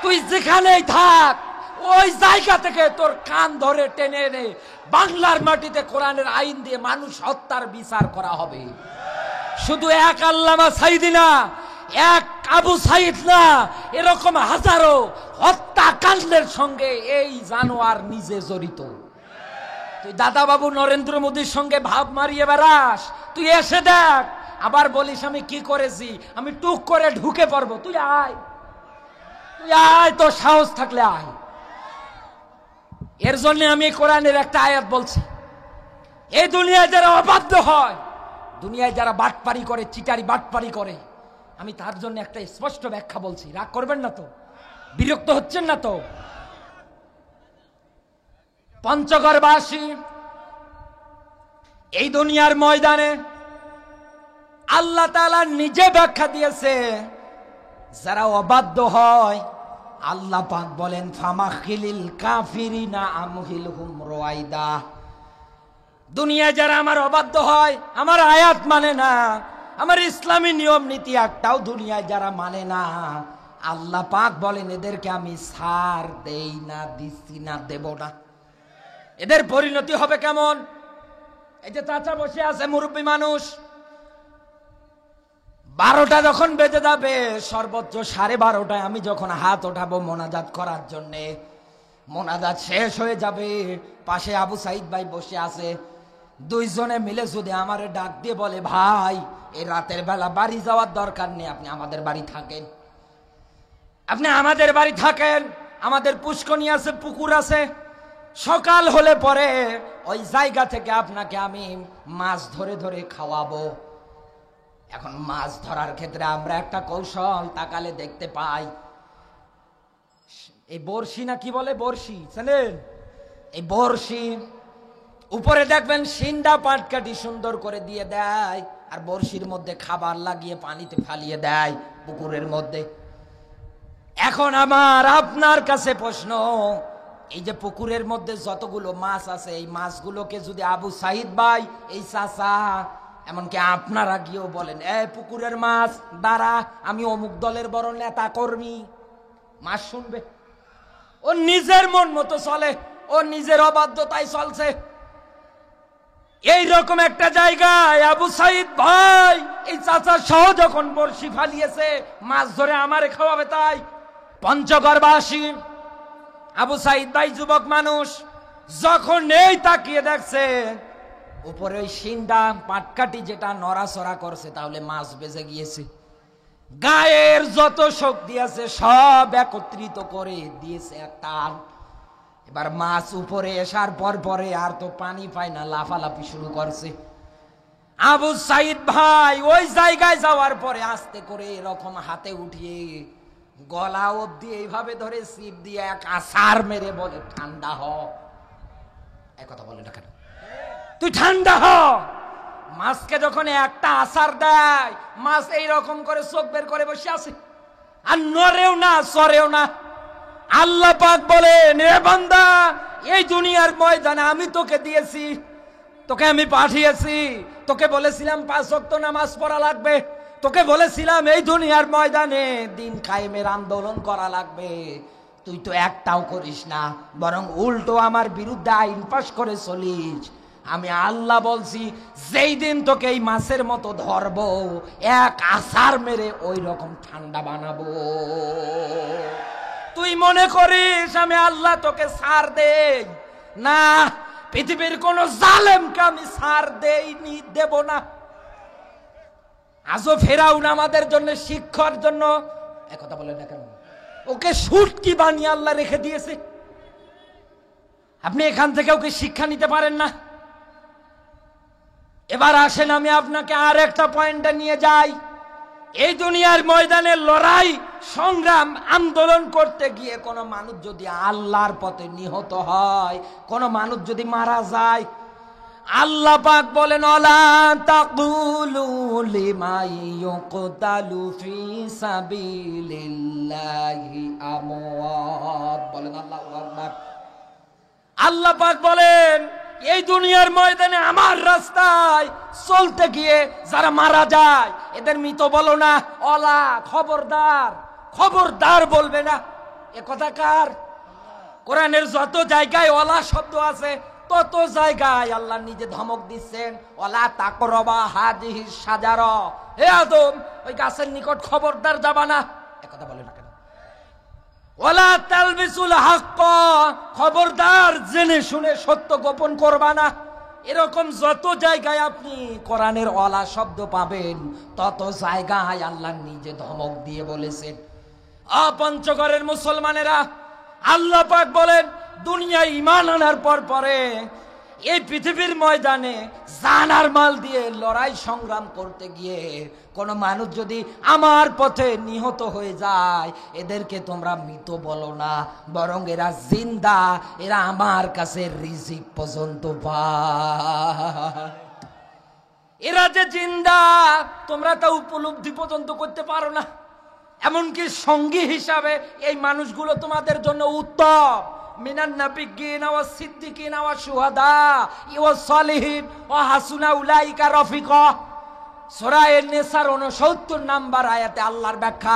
তুই যেখানেই থাক, ওই জায়গা থেকে তোর কান ধরে টেনে এনে বাংলার মাটিতে কোরআনের আইন দিয়ে মানুষ হত্যার বিচার করা হবে। শুধু এক আল্লামা সাঈদী না, এক আবু সাঈদ না, এরকম হাজারো হত্যাকাণ্ডের সঙ্গে এই জানোয়ার নিজে জড়িত। তুই দাদা বাবু নরেন্দ্র মোদীর সঙ্গে ভাব মারিয়ে বেড়াস, তুই এসে দেখ, আবার বলিস আমি কি করেছি, আমি টুক করে ঢুকে পড়বো। তুই আয়, তুই আয়, তোর সাহস থাকলে আয়। এর জন্য আমি কোরআনের একটা আয়াত বলছি, এই দুনিয়ায় যারা অবাধ্য হয়, দুনিয়ায় যারা বাটপারি করে, চিটারি বাটপারি করে, আমি তার জন্য একটা স্পষ্ট ব্যাখ্যা বলছি। রাগ করবেন না তো? বিরক্ত হচ্ছেন না তো? পঞ্চগড়বাসী, এই দুনিয়ার ময়দানে আল্লাহ তাআলা নিজে ব্যাখ্যা দিয়েছে, যারা অবাধ্য হয় আল্লাহ পাক বলেন ফামাখিলিল কাফিরিনা আমহিলহুম রওয়াইদা। দুনিয়ায় যারা আমার অবাধ্য হয়, আমার আয়াত মানে না, আমার ইসলামী নিয়ম নীতি একটাও দুনিয়ায় যারা মানে না, আল্লাহ পাক বলেন এদেরকে আমি ছাড় দেই না, দিচ্ছি না, দেব না। এদের পরিণতি হবে কেমন? এই যে চাচা বসে আছে, মুরব্বী মানুষ, 12টা যখন বেজে যাবে, সর্বোচ্চ 12:30টায় আমি যখন হাত ওঠাবো মোনাজাত করার জন্যে, মোনাজাত শেষ হয়ে যাবে, পাশে আবু সাঈদ ভাই বসে আছে, দুইজনে মিলে যদি আমারে ডাক দিয়ে বলে, ভাই এই রাতের বেলা বাড়ি যাওয়ার দরকার নেই, আপনি আমাদের বাড়ি থাকেন, আপনি আমাদের বাড়ি থাকেন, আমাদের পুষ্করণী আছে, পুকুর আছে, সকাল হলে পরে ওই জায়গা থেকে আপনাকে আমি মাছ ধরে ধরে খাওয়াবো। এখন মাছ ধরার ক্ষেত্রে আমরা একটা কৌশল তাকালে দেখতে পাই, এই বর্ষি না কি বলে, বর্ষি জানেন? এই বর্ষি উপরে দেখবেন সিন্ডা পাটকাঠি সুন্দর করে দিয়ে দেয়, আর বর্ষির মধ্যে খাবার লাগিয়ে পানিতে ফালিয়ে দেয় পুকুরের মধ্যে। এখন আমার আপনার কাছে প্রশ্ন, এই যে পুকুরের মধ্যে যতগুলো মাছ আছে, এই মাছগুলোকে যদি আবু সাইদ ভাই, এই চাচা, এমনকি আপনারা গিয়েও বলেন এই পুকুরের মাছ দ্বারা আমি অমুক দলের বড় নেতা কর্মী, মাছ শুনবে? ও নিজের মন মতো চলে, ও নিজের অবাধ্যতায় চলছে। এইরকম একটা জায়গায় আবু সাইদ ভাই এই চাচা সহ যখন বর্ষি ফালিয়েছে মাছ ধরে আমারে খাওয়াবে, তাই পঞ্চগড়বাসী আবু সাইদ ভাই যুবক মানুষ যখন এই তাকিয়ে দেখছে উপরে ওই সিন্ডা পাটকাঠি যেটা নড়াচড়া করছে, তাহলে মাছ বেজে গিয়েছে। গায়ের যত শক্তি আছে সব একত্রিত করে দিয়েছে একটা। এবার মাছ উপরে আসার পরে আর তো পানি পায় না, লাফালাফি শুরু করছে। আবু সাইদ ভাই ওই জায়গায় যাওয়ার পরে আস্তে করে এরকম হাতে উঠিয়ে গলা অব্দি এইভাবে ধরে সিপ দিয়ে এক আছাড় মেরে বলে ঠান্ডা হ। এক কথা বলে না কেন, তুই ঠান্ডা হ। মাছকে যখন একটা আছাড় দেয়, মাছ এইরকম করে চোখ বের করে বসে আছে, আর নড়েও না সরেও না। আল্লাহ পাক বলেন, এ বান্দা, এই দুনিয়ার ময়দানে আমি তোকে দিয়েছি, তোকে আমি পাঠিয়েছি, তোকে বলেছিলাম 5 ওয়াক্ত নামাজ পড়া লাগবে, তোকে বলেছিলাম এই দুনিয়ার ময়দানে দিন কায়েমের আন্দোলন করা লাগবে, তুই তো একটাও করিস না, বরং উল্টো আমার বিরুদ্ধে আইন পাশ করে চলিস। আমি আল্লাহ বলছি, যেই দিন তোকে এই মাছের মতো ধরবো, এক আছাড় মেরে ওই রকম ঠান্ডা বানাবো। তুই মনে করিস আমি আল্লাহ তোকে ছাড় দেই? না, পৃথিবীর কোন জালেমকে আমি ছাড় দেইনি, দেব না। আজও ফেরাউন আমাদের জন্য শিক্ষার জন্য, একথা বলে না কেন, ওকে সুটকি বানিয়ে আল্লাহ রেখে দিয়েছে। আপনি এখান থেকে ওকে শিক্ষা নিতে পারেন না। এবার আসেন আমি আপনাকে আর একটা পয়েন্টে নিয়ে যাই। এই দুনিয়ার ময়দানে লড়াই সংগ্রাম আন্দোলন করতে গিয়ে কোন মানুষ যদি আল্লাহর পথে নিহত হয়, কোন মানুষ যদি মারা যায়, আল্লাহ পাক বলেন, আলা তাকুলু লিমান ইউকতালু ফি সাবিলিল্লাহি আমওয়াত। বলেন আল্লাহু আকবার। আল্লাহ পাক বলেন, এই দুনিয়ার ময়দানে আমার রাস্তায় চলতে গিয়ে যারা মারা যায় এদের মৃত বলো না। অলা, খবরদার, খবরদার বলবে না। এ কথা কার? কোরআনের যত জায়গায় অলা শব্দ আছে তত জায়গায় আল্লাহ নিজে ধমক দিচ্ছেন, ওয়ালা তাকরাবা হাযিহি শাজারা, হে আদম ওই গাছের নিকট খবরদার যাবা না। একথা বলে না কেন? ওয়ালা তালবিসুল হক, খবরদার জেনে শুনে সত্য গোপন করবা না। এরকম যত জায়গায় আপনি কোরআনের ওয়ালা শব্দ পাবেন তত জায়গায় আল্লাহ নিজে ধমক দিয়ে বলেছেন। পঞ্চগড়ের মুসলমানেরা, আল্লাহ পাক বলেন, দুনিয়ায় ঈমান আনার পরে এই পৃথিবীর ময়দানে জান আর মাল দিয়ে লড়াই সংগ্রাম করতে গিয়ে কোন মানুষ যদি আমার পথে নিহত হয়ে যায়, এদেরকে তোমরা মৃত বলো না, বরং এরা জিন্দা, এরা আমার কাছে রিজিক পর্যন্ত পায়। এরা যে জিন্দা তোমরা তা উপলব্ধি পর্যন্ত করতে পারো না। এমনকি সঙ্গী হিসাবে এই মানুষগুলো তোমাদের জন্য উত্তম। মিনান নাবিয়্যিনা ওয়াস সিদ্দিকিনা ওয়াস শুহাদা ওয়াস সালিহিন ওয়া হাসুনা উলাইকা রফিকা। সূরা আন-নিসার 69 নাম্বার আয়াতে আল্লাহর ব্যাখ্যা।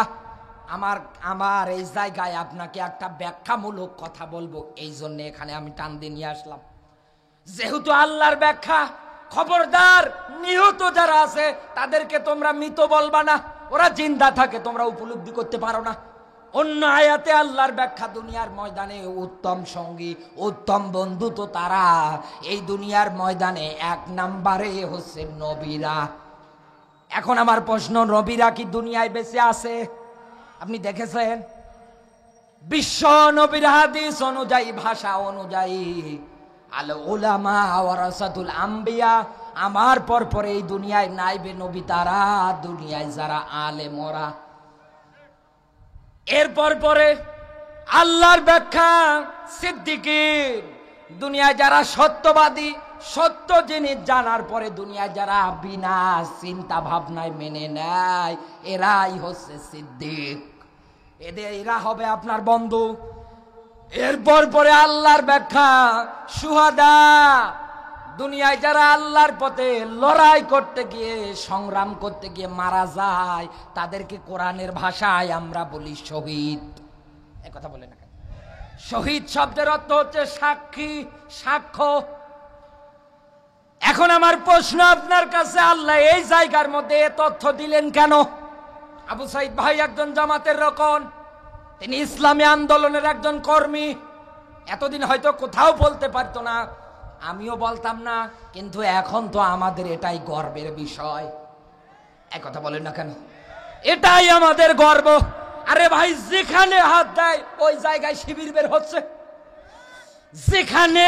আমার এই জায়গায় আপনাকে একটা ব্যাখ্যামূলক কথা বলবো, এই জন্য এখানে আমি টান দিয়ে নিয়ে আসলাম। যেহেতু আল্লাহর ব্যাখ্যা, খবরদার নিহত যারা আছে তাদেরকে তোমরা মৃত বলবা না, ওরা জিন্দা থাকে, তোমরা উপলব্ধি করতে পারো না। অন্য আয়াতে আল্লাহর ব্যাখ্যা, দুনিয়ার ময়দানে উত্তম সঙ্গী উত্তম বন্ধু তো তারা, এই দুনিয়ার ময়দানে 1 নম্বরে হচ্ছে নবীরা। এখন আমার প্রশ্ন, নবীরা কি দুনিয়ায় বেঁচে আছে? আপনি দেখেছেন? বিশ্ব নবীর হাদিস অনুযায়ী, ভাষা অনুযায়ী, আল উলামা ওয়ারাসাতুল আম্বিয়া, আমার পরে এই দুনিয়ায় নাইবে নবী তারা, দুনিয়ায় যারা আলেম ওরা। এরপর পরে আল্লাহর ব্যাখ্যা সিদ্দিকীর। দুনিয়ায় যারা সত্যবাদী, সত্য জিনিস জানার পরে দুনিয়ায় যারা বিনা চিন্তা ভাবনায় মেনে নেয়, এরাই হচ্ছে সিদ্দিক। এরা হবে আপনার বন্ধু। এরপর পরে আল্লাহর ব্যাখ্যা শুহাদা। দুনিয়ায় যারা আল্লাহর পথে লড়াই করতে গিয়ে, সংগ্রাম করতে গিয়ে মারা যায়, তাদেরকে কোরআনের ভাষায় আমরা বলি শহীদ। কথা বলে না কেন? শহীদ শব্দের অর্থ হচ্ছে সাক্ষী, সাক্ষ্য। এখন আমার প্রশ্ন আপনার কাছে, আল্লাহ এই জায়গার মধ্যে তথ্য দিলেন কেন? আবু সাইদ ভাই একজন জামাতের রকন, তিনি ইসলামী আন্দোলনের একজন কর্মী। এতদিন হয়তো কোথাও বলতে পারতো না, আমিও বলতাম না, কিন্তু এখন তো আমাদের এটাই গর্বের বিষয়। কথা বলেন না কেন? এটাই আমাদের গর্ব। আরে ভাই, যেখানে হাত দেয় ওই জায়গায় শিবির বের হচ্ছে। যেখানে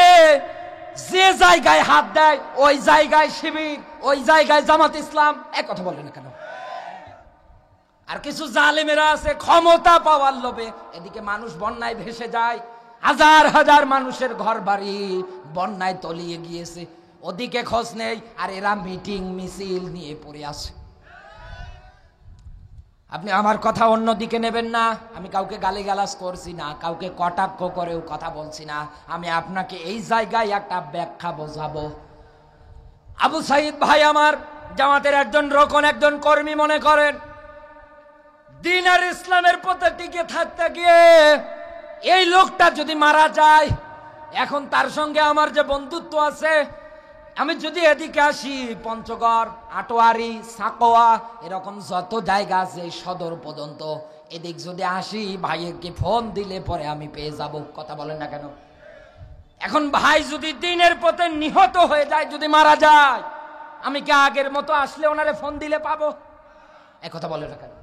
যে জায়গায় হাত দেয় ওই জায়গায় শিবির, ওই জায়গায় জামাত ইসলাম। কথা বলেন না কেন? আর কিছু জালেমেরা আছে ক্ষমতা পাওয়ার লোভে, এদিকে মানুষ বন্যায় ভেসে যায়, হাজার হাজার মানুষের ঘর বাড়ি বন্যায় তলিয়ে গিয়েছে, ওদিকে খোঁজ নেই, আর এরা মিটিং মিছিল নিয়ে পড়ে আছে। আপনি আমার কথা অন্যদিকে নেবেন না। আমি কাউকে গালিগালাজ করছি না, কাউকে কটাক্ষ করেও কথা বলছি না। আমি আপনাকে এই জায়গায় একটা ব্যাখ্যা বোঝাবো। আবু সাইদ ভাই আমার জামাতের একজন রোকন, একজন কর্মী মনে করেন। দিন আর ইসলামের পথে টিকে থাকতে গিয়ে এই লোকটা যদি মারা যায়, এখন তার সঙ্গে আমার যে বন্ধুত্ব আছে, আমি যদি এদিকে আসি, পঞ্চগড়, আটোয়ারি, সাকোয়া, এরকম যত জায়গা আছে সদর পর্যন্ত, এদিক যদি আসি, ভাইকে ফোন দিলে পরে আমি পেয়ে যাব। কথা বলেন না কেন? এখন ভাই যদি দিনের পথে নিহত হয়ে যায়, যদি মারা যায়, আমি কি আগের মতো আসলে ওনারে ফোন দিলে পাবো? কথা বলেন না কেন?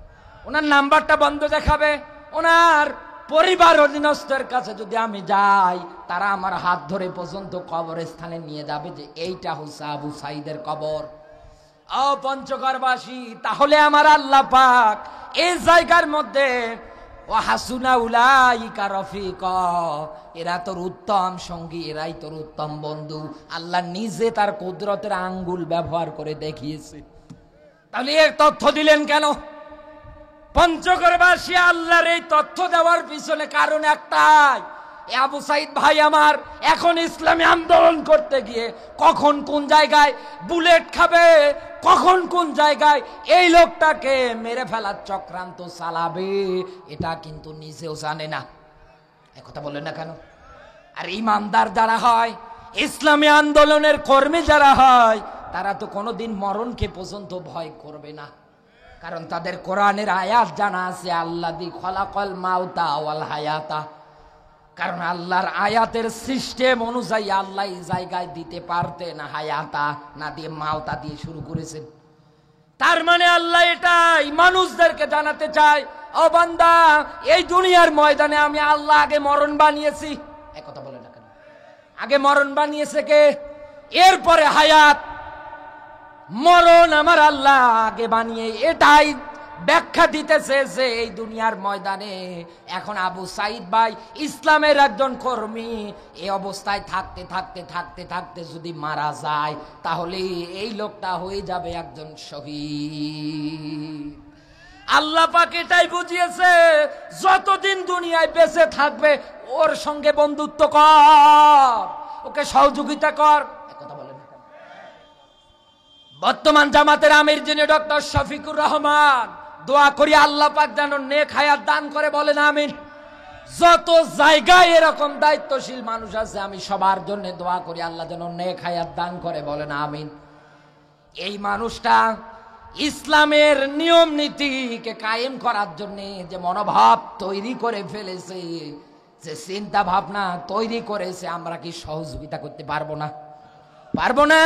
ওনার নাম্বারটা বন্ধ দেখাবে। ওনার পরিবার অধীনস্থের কাছে যদি আমি যাই, তারা আমার হাত ধরে পর্যন্ত কবরস্থানে নিয়ে যাবে যে এইটা হচ্ছে আবু সাইদের কবর। ও পঞ্চগড়বাসী, তাহলে আমার আল্লাহ পাক এই জায়গার মধ্যে ও হাসুনা উলাইকা রফিকা, এরা তোর উত্তম সঙ্গী, এরাই তোর উত্তম বন্ধু। আল্লাহ নিজে তার কুদরতের আঙ্গুল ব্যবহার করে দেখিয়েছে। তাহলে এর তথ্য দিলেন কেন? পঞ্চগড়বাসী আল্লাহর এই তথ্য দেওয়ার পিছনে কারণ একটাই, আবু সাইদ ভাই আমার এখন ইসলামী আন্দোলন করতে গিয়ে কখন কোন জায়গায় বুলেট খাবে, কখন কোন জায়গায় এই লোকটাকে মেরে ফেলার চক্রান্ত চালাবে, এটা কিন্তু নিজেও জানে না। কথা বলেন না কেন? আর ইমানদার যারা হয়, ইসলামী আন্দোলনের কর্মী যারা হয়, তারা তো কোনোদিন মরণকে পর্যন্ত ভয় করবে না। কারণ তাদের কোরআনের আয়াত জানা আছে, আল্লাযী খালাকাল মাউতা ওয়াল হায়াতা। কারণ আল্লাহর আয়াতের সিস্টেম অনুযায়ী আল্লাহ এই জায়গায় দিতে পারতেন হায়াতা না দিয়ে মাউতা দিয়ে শুরু করেছেন। তার মানে আল্লাহ এটাই মানুষদেরকে জানাতে চায়, ও বান্দা, এই দুনিয়ার ময়দানে আমি আল্লাহ আগে মরণ বানিয়েছি। কথা বলে না কেন? আগে মরণ বানিয়েছে কে? এরপরে হায়াত। মরণ আমার আল্লাহ আগে বানিয়ে এটাই ব্যাখ্যা দিতেছে যে এই দুনিয়ার ময়দানে এখন আবু সাইদ ভাই ইসলামের একজন কর্মী, এই অবস্থায় থাকতে থাকতে থাকতে থাকতে যদি মারা যায়, তাহলে এই লোকটা হয়ে যাবে একজন শহীদ। আল্লাহ পাক এটাই বুঝিয়েছে, যতদিন দুনিয়ায় বেঁচে থাকবে ওর সঙ্গে বন্ধুত্ব কর, ওকে সহযোগিতা কর। কথা বলেন। বর্তমান জামাতের আমির যিনি ডক্টর শফিকুর রহমান, দোয়া করি আল্লাহ পাক যেন নেক হায়াত দান করে, বলেন আমিন। যত জায়গায় এরকম দায়িত্বশীল মানুষ আছে, আমি সবার জন্য দোয়া করি আল্লাহ যেন নেক হায়াত দান করে, বলেন আমিন। এই মানুষটা ইসলামের নিয়ম নীতিকে কায়েম করার জন্য যে মনোভাব তৈরি করে ফেলেছে, যে চিন্তা ভাবনা তৈরি করেছে, আমরা কি সহযোগিতা করতে পারবো না? পারবো না?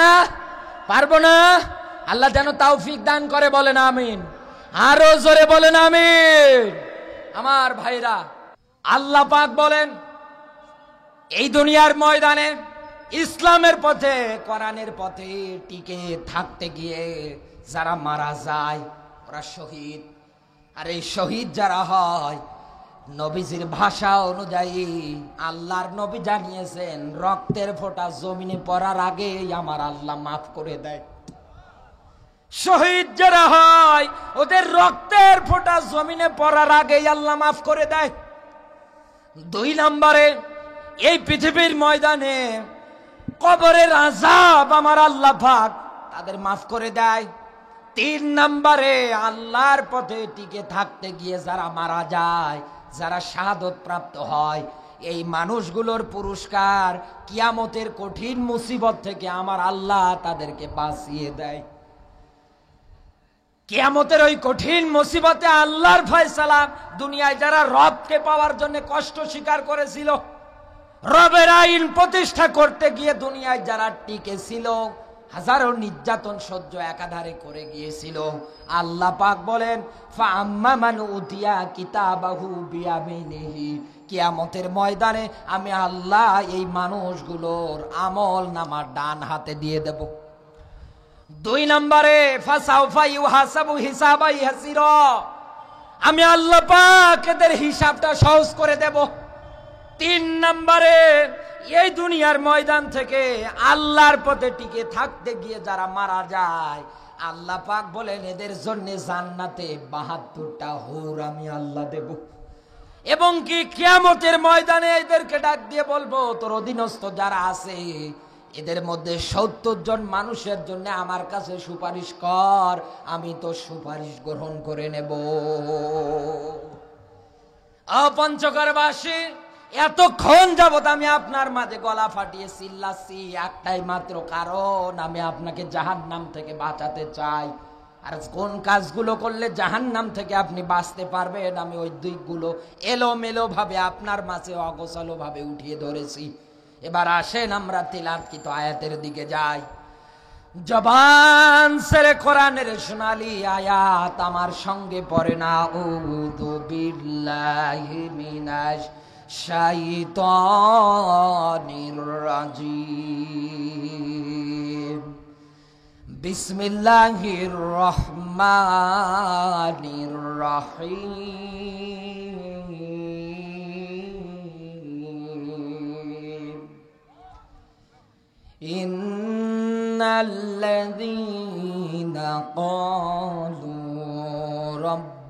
পারবো না? আল্লাহ যেন তৌফিক দান করে, বলেন আমিন। আরো জোরে বলেন আমিন। আমার ভাইরা, আল্লাহ পাক বলেন এই দুনিয়ার ময়দানে ইসলামের পথে, কোরআনের পথে টিকে থাকতে গিয়ে যারা মারা যায় ওরা শহীদ। আর এই শহীদ যারা হয় নবীজির ভাষা অনুযায়ী আল্লাহর নবী জানিয়েছেন, রক্তের ফোঁটা জমিনে পড়ার আগে আমার আল্লাহ মাফ করে দেয়। শহীদ যারা হয় ওদের রক্তের ফোঁটা জমিনে পড়ার আগে আল্লাহ মাফ করে দেয়। 2 নম্বরে, এই পৃথিবীর ময়দানে কবরের আযাব আমার আল্লাহ পাক তাদের মাফ করে দেয়। 3 নম্বরে, আল্লাহর পথে টিকে থাকতে গিয়ে যারা মারা যায়, যারা শাহাদত প্রাপ্ত হয়, এই মানুষগুলোর পুরস্কার কিয়ামতের কঠিন মুসিবত থেকে আমার আল্লাহ তাদেরকে বাঁচিয়ে দেয়। কিয়ামতের ওই কঠিন মুসিবতে আল্লাহর ফয়সালা, দুনিয়ায় যারা রবকে পাওয়ার জন্য কষ্ট স্বীকার করেছিল, রবের আইন প্রতিষ্ঠা করতে গিয়ে দুনিয়ায় যারা টিকে ছিল, হাজারো নির্যাতন সহ্য একাধারে করে গিয়েছিল, আল্লাহ পাক বলেন, ফাআম্মা মান উতিয়া কিতাবাহু বিয়ামিনিহি, কিয়ামতের ময়দানে আমি আল্লাহ এই মানুষগুলোর আমল নামা ডান হাতে দিয়ে দেব। 2 নম্বরে, ফাসাউফা ইউহাসাবু হিসাবা ইয়াসিরা, আমি আল্লাহ পাক এদের হিসাবটা সহজ করে দেব। 3 নম্বরে, এই দুনিয়ার ময়দান থেকে আল্লাহর পথে টিকে থাকতে গিয়ে যারা মারা যায়, আল্লাহ পাক বলেন এদের জন্য জান্নাতে 72টা হুর আমি আল্লাহ দেব। এবং কি কিয়ামতের ময়দানে এদেরকে ডাক দিয়ে বলবো, তোর অধীনস্থ যারা আছে এদের মধ্যে 70 জন মানুষের জন্য আমার কাছে সুপারিশ কর, আমি তো সুপারিশ গ্রহণ করে নেব। পঞ্চগড়বাসী, এতক্ষণ যাবত আমি আপনার মাঝে গলা ফাটিয়ে চিল্লাচ্ছি একটাই মাত্র কারণ, আমি আপনাকে জাহান্নাম থেকে বাঁচাতে চাই। আর কোন কাজগুলো করলে জাহান্নাম থেকে আপনি বাঁচতে পারবেন, আমি ওই দিকগুলো এলোমেলো ভাবে আপনার মাঝে অগোছালো ভাবে উঠিয়ে ধরেছি। এবার আসেন আমরা তিলাওয়াতকৃত আয়াতের দিকে যাই। জবান ছেড়ে কোরআনের সোনালী আয়াত আমার সঙ্গে পড়ে না। আউযু বিল্লাহি মিনাশ শাইতানির রাজিম। বিসমিল্লাহির রহমানির রহিম। ইন্নাল্লাযীনা ক্বালু রাব্বুনাল্লাহ,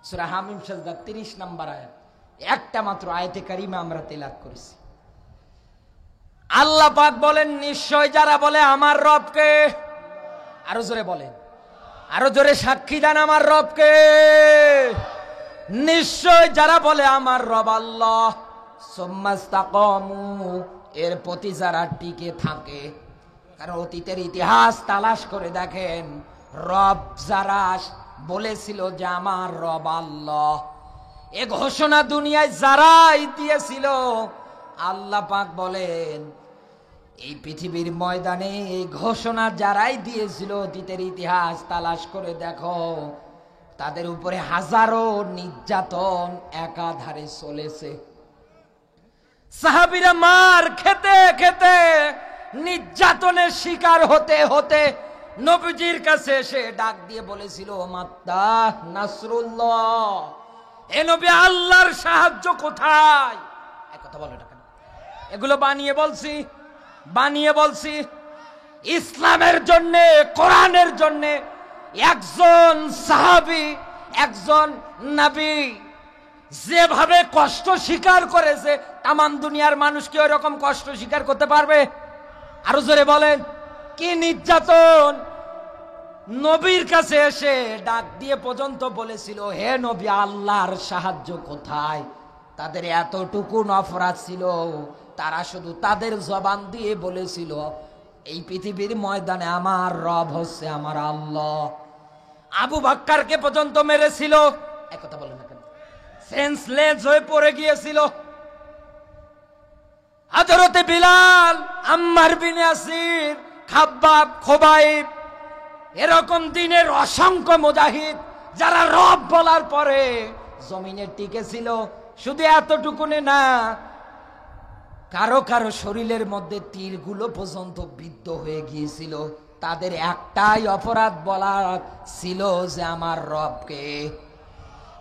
সূরা হামিম সাজদা 30 নম্বর আয়াত। একটা মাত্র আয়াতে কারিমা আমরা তেলাওয়াত করেছি। আল্লাহ পাক বলেন, নিশ্চয় যারা বলে আমার রবকে, আরো জোরে বলেন, আরো জোরে সাক্ষী দেন আমার রবকে, নিশ্চয় যারা বলে আমার রব আল্লাহ, সুম্মাস্তাকামু, এর প্রতি যারা টিকে থাকে। কারণ অতীতের ইতিহাস তালাশ করে দেখেন, রব যারা বলেছিল যে আমার রব আল্লাহ, এ ঘোষণা দুনিয়ায় যারাই দিয়েছিল, আল্লাহ পাক বলেন এই পৃথিবীর ময়দানে এই ঘোষণা যারাই দিয়েছিল, অতীতের ইতিহাস তালাশ করে দেখো, তাদের উপরে হাজারো নির্যাতন একাধারে চলেছে। সাহাবীরা মার খেতে খেতে, নির্যাতনের শিকার হতে হতে নবীজির কাছে এসে ডাক দিয়ে বলেছিল, মাত্তা নাসরুল্লাহ, এ নবী আল্লাহর সাহায্য কোথায়? এক কথা বলো না কেন? এগুলো বানিয়ে বলছি ইসলামের জন্য, কোরআনের জন্য। একজন সাহাবী, একজন নবী যেভাবে কষ্ট স্বীকার করেছে, তামাম দুনিয়ার মানুষ কি ওই রকম কষ্ট স্বীকার করতে পারবে? আরো জোরে বলেন, কি নির্যাতন! নবীর কাছে এসে ডাক দিয়ে পর্যন্ত বলেছিল, হে নবী আল্লাহর সাহায্য কোথায়? তাদের এতটুকু নফরত ছিল, তারা শুধু তাদের জবান দিয়ে বলেছিল, এই পৃথিবীর ময়দানে আমার রব হচ্ছে আমার আল্লাহ। আবু বকরকে পর্যন্ত মেরেছিল। এক কথা বলেন না কেন? সেন্সলেস হয়ে পড়ে গিয়েছিল। হযরতে বিলাল, আম্মার বিন ইয়াসির, খাব্বাব, খুবাইব, এরকম দিনের অসংখ্য মুজাহিদ যারা রব বলার পরে জমিনে টিকে ছিল। শুধু এতটুকুনে না, কারো কারো শরীরের মধ্যে তীরগুলো পর্যন্ত বিদ্ধ হয়ে গিয়েছিল। তাদের একটাই অপরাধ বলা ছিল যে আমার রবকে।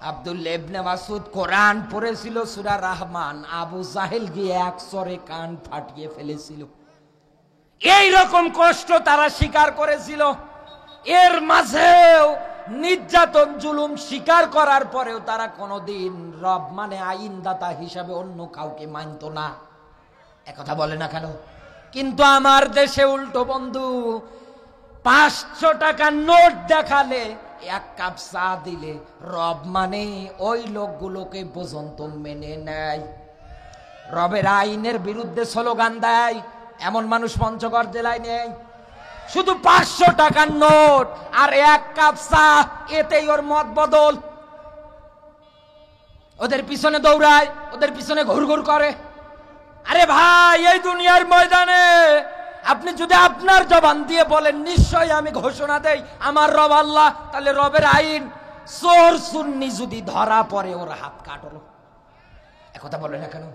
আব্দুল্লাহ ইবনে মাসউদ কোরআন পড়েছিল সূরা রহমান, আবু জাহেল গিয়ে এক চরে কান ফাটিয়ে ফেলেছিল। এই রকম কষ্ট তারা স্বীকার করেছিল। এর মাঝেও নির্যাতন জুলুম স্বীকার করার পরেও তারা কোনোদিন রব মানে আইনদাতা হিসাবে অন্য কাউকে মানত না। একথা বলে না কেন? কিন্তু আমার দেশে উল্টো বন্ধু, 500 টাকার নোট দেখালে, 1 কাপ চা দিলে রব মানে ওই লোকগুলোকে পর্যন্ত মেনে নেয়। রবের আইনের বিরুদ্ধে স্লোগান দেয় এমন মানুষ পঞ্চগড় জেলায় নেই। শুধু 500 টাকার নোট আর 1 কাপ চা, এতেই ওর মত বদল। ওদের পিছনে দৌড়ায়, ওদের পিছনে ঘুরঘুর করে। আরে ভাই, এই দুনিয়ার ময়দানে আপনি যদি আপনার জবান দিয়ে বলেন নিশ্চয়ই আমি ঘোষণা দেই আমার রব আল্লাহ, তাহলে রবের আইন চোর সুন্নি যদি ধরা পড়ে ওর হাত কাটলো। একথা বলে না কেন?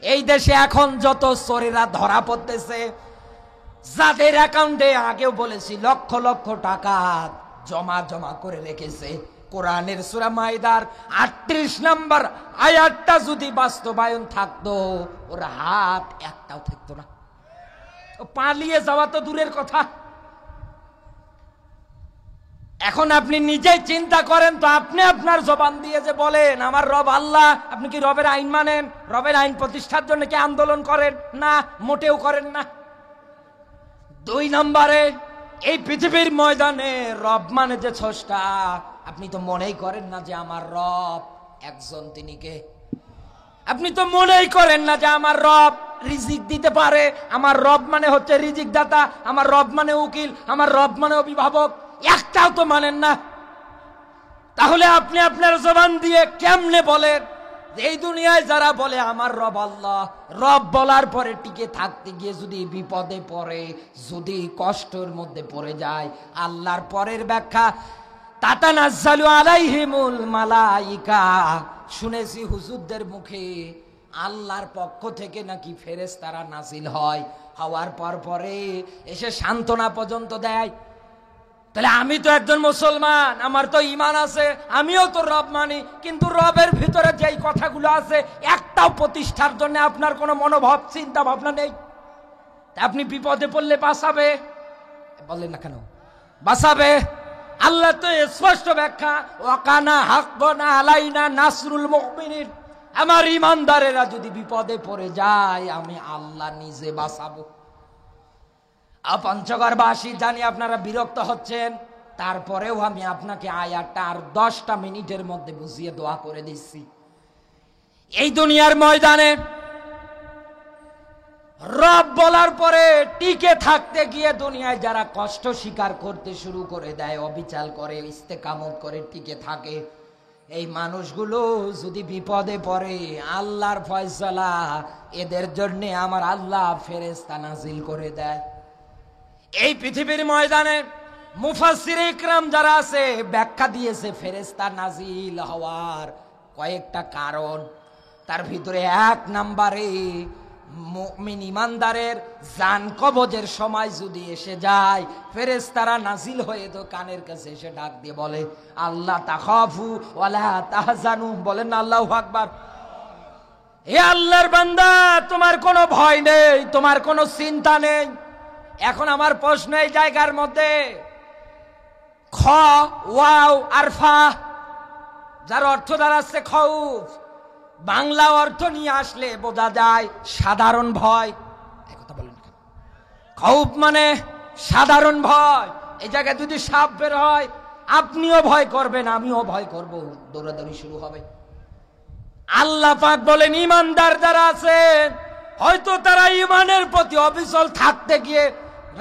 এই দেশে এখন যত চোরেরা ধরা পড়তেছে, যাদের অ্যাকাউন্টে আগেও বলেছি লক্ষ লক্ষ টাকা জমা করে রেখেছে, কোরআনের সূরা মাইদার 38 নম্বর আয়াতটা যদি বাস্তবায়ন থাকতো, ওর হাত একটাও থাকতো না। পালিয়ে যাওয়া তো দূরের কথা। এখন আপনি নিজেই চিন্তা করেন তো, আপনি আপনার জবান দিয়ে যে বলেন আমার রব আল্লাহ, আপনি কি রবের আইন মানেন? রবের আইন প্রতিষ্ঠার জন্য কি আন্দোলন করেন? না, মোটেও করেন না। 2 নম্বরে, এই পৃথিবীর ময়দানে রব মানে যে স্রষ্টা, আপনি তো মনেই করেন না যে আমার রব একজন, তিনি কে? আপনি তো মনেই করেন না যে আমার রব রিজিক দিতে পারে। আমার রব মানে হচ্ছে রিজিক দাতা, আমার রব মানে উকিল, আমার রব মানে অভিভাবক। একটাও তো মানেন না। তাহলে আপনি আপনার জবান দিয়ে কেমনে বলেন এই দুনিয়ায় যারা বলে আমার রব আল্লাহ, রব বলার পরে টিকে থাকতে গিয়ে যদি বিপদে পড়ে, যদি কষ্টের মধ্যে পড়ে যায়, আল্লাহর পরের ব্যাখ্যা তাতানাজ্জালু আলাইহিমুল মালাইকা, শুনেছি হুজুরদের মুখে আল্লাহর পক্ষ থেকে নাকি ফেরেশতারা নাজিল হয়, হওয়ার পরে এসে সান্ত্বনা পর্যন্ত দেয়। তাহলে আমি তো একজন মুসলমান, আমার তো ঈমান আছে, আমিও তো রব মানি, কিন্তু রবের ভিতরে যেই কথাগুলো আছে একটাও প্রতিষ্ঠার জন্য আপনার কোনো মনোভাব চিন্তা ভাবনা নেই। আপনি বিপদে পড়লে বাঁচাবে বললেন না কেন? বাঁচাবে। আল্লাহ তো স্পষ্ট ব্যাখ্যা, ওয়াকানা হাক্কানা আলাইনা নাসরুল মুমিনিন, আমার ঈমানদারেরা যদি বিপদে পড়ে যায় আমি আল্লাহ নিজে বাঁচাবো। পঞ্চগড়বাসী জানি আপনারা বিরক্ত হচ্ছেন, তারপরেও আমি আপনাকে আয়াতটা আর 10টা মিনিটের মধ্যে বুঝিয়ে দোয়া করে দিচ্ছি। এই দুনিয়ার ময়দানে রব বলার পরে টিকে থাকতে গিয়ে দুনিয়ায় যারা কষ্ট স্বীকার করতে শুরু করে দেয়, অবিচার করে, ইস্তেকামত করে টিকে থাকে, এই মানুষগুলো যদি বিপদে পড়ে, আল্লাহর ফয়সালা এদের জন্য আমার আল্লাহ ফেরেশতা নাজিল করে দেয়। এই পৃথিবীর ময়দানে মুফাসসিরে ইকরাম যারা আছে ব্যাখ্যা দিয়েছে ফেরেশতা নাজিল হওয়ার কয়েকটা কারণ। তার ভিতরে 1 নম্বরে, মুমিন ঈমানদারের জান কবজের সময় যদি এসে যায়, ফেরেশতারা নাজিল হয়ে তো কানের কাছে এসে ডাক দিয়ে বলে আল্লাহ তাখাফু ওয়ালা তাহজানু, বলেন না আল্লাহু আকবার। হে আল্লাহর বান্দা, তোমার কোনো ভয় নেই, তোমার কোনো চিন্তা নেই। এখন আমার প্রশ্ন এই জায়গার মধ্যে, খ, ওয়াও আর ফা, যার অর্থ দাঁড়াচ্ছে খৌফ, বাংলা অর্থ নিয়ে আসলে বোঝা যায় সাধারণ ভয়। একথা বলেন কেন? খৌফ মানে সাধারণ ভয়। এই জায়গায় যদি সাপ বের হয় আপনিও ভয় করবেন, আমিও ভয় করব, দৌড়াদৌড়ি শুরু হবে। আল্লাহ পাক বলেন ঈমানদার যারা আছে, হয়তো তারা ঈমানের প্রতি অবিচল থাকতে গিয়ে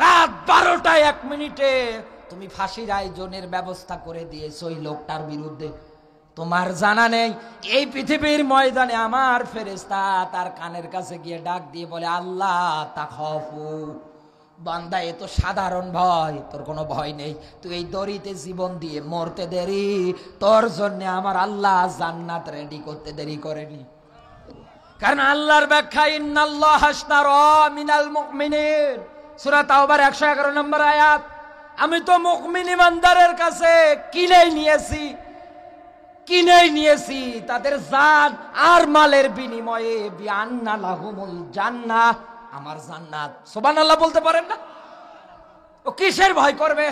রাত 12টায় 1 মিনিটে তুমি ফাঁসির আয়োজনের ব্যবস্থা করে দিয়েছো ওই লোকটার বিরুদ্ধে, তোমার জানা নেই। এই পৃথিবীর ময়দানে আমার ফেরেশতা তার কানের কাছে গিয়ে ডাক দিয়ে বলে আল্লাহ তাখাফু, বান্দা এ তো সাধারণ ভয়, তোর কোনো ভয় নেই, তুই এই দড়িতে জীবন দিয়ে মরতে দেরি, তোর জন্য আমার আল্লাহ জান্নাত রেডি করতে দেরি করেনি। কারণ আল্লাহর ব্যাখ্যা ইন্নাল্লাহা আশতারা মিনাল মুমিনিন, সূরা তাওবার 111 নম্বর আয়াত, আমি তো মুমিন ইমানদারের কাছে কিনেই নিয়েছি তাদের জান আর মালের বিনিময়ে বিআন্না লাহুমুল জান্নাহ, আমার জান্নাত। সুবহানাল্লাহ বলতে পারেন না? ও কিসের ভয় করবে?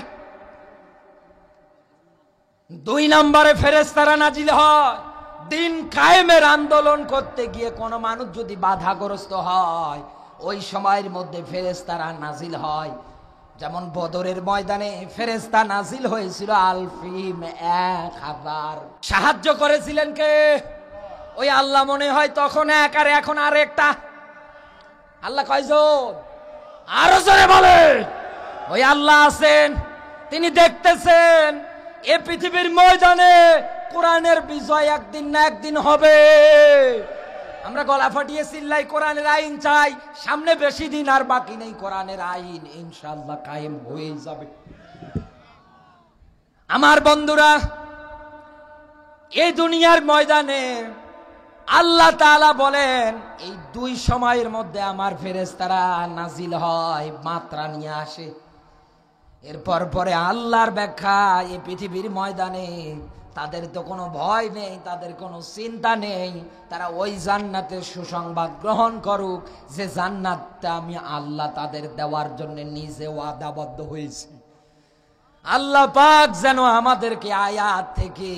2 নম্বরে ফেরেশতারা নাজিল হয় দিন কায়েমের আন্দোলন করতে গিয়ে কোন মানুষ যদি বাধাগ্রস্ত হয়, ওই সময়ের মধ্যে ফেরেশতারা নাজিল হয়। যেমন বদরের ময়দানে ফেরেশতা নাজিল হয়েছিল আলফিম 1000। সাহায্য করেছিলেন কে? ওই আল্লাহ। মনে হয় তখন এক আর এখন আরেকটা। আল্লাহ কয়জন? আরো জোরে বলে। ওই আল্লাহ আছেন, তিনি দেখতেছেন এ পৃথিবীর ময়দানে কোরআনের বিজয় একদিন না একদিন হবে। আমরা গলা ফাটিয়ে চিল্লাই কোরআনের আইন চাই, সামনে বেশি দিন আর বাকি নেই, কোরআনের আইন ইনশাআল্লাহ কায়েম হয়ে যাবে। আমার বন্ধুরা, এই দুনিয়ার ময়দানে আল্লাহ তাআলা বলেন এই 2 সময়ের মধ্যে আমার ফেরেশতারা নাজিল হয়, মাত্রা নিয়ে আসে। এরপর পরে আল্লাহর ব্যাখ্যা, এই পৃথিবীর ময়দানে তাদের তো কোনো ভয় নেই, তাদের কোনো চিন্তা নেই, তারা ওই জান্নাতের সুসংবাদ গ্রহণ করুক যে জান্নাতটা আমি আল্লাহ তাদের দেওয়ার জন্য নিজে ওয়াদাবদ্ধ হয়েছি। আল্লাহ পাক যেন আমাদেরকে আয়াত থেকে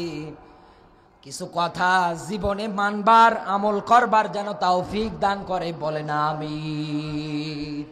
কিছু কথা জীবনে মানবার, আমল করবার যেন তৌফিক দান করে, বলেন আমিন।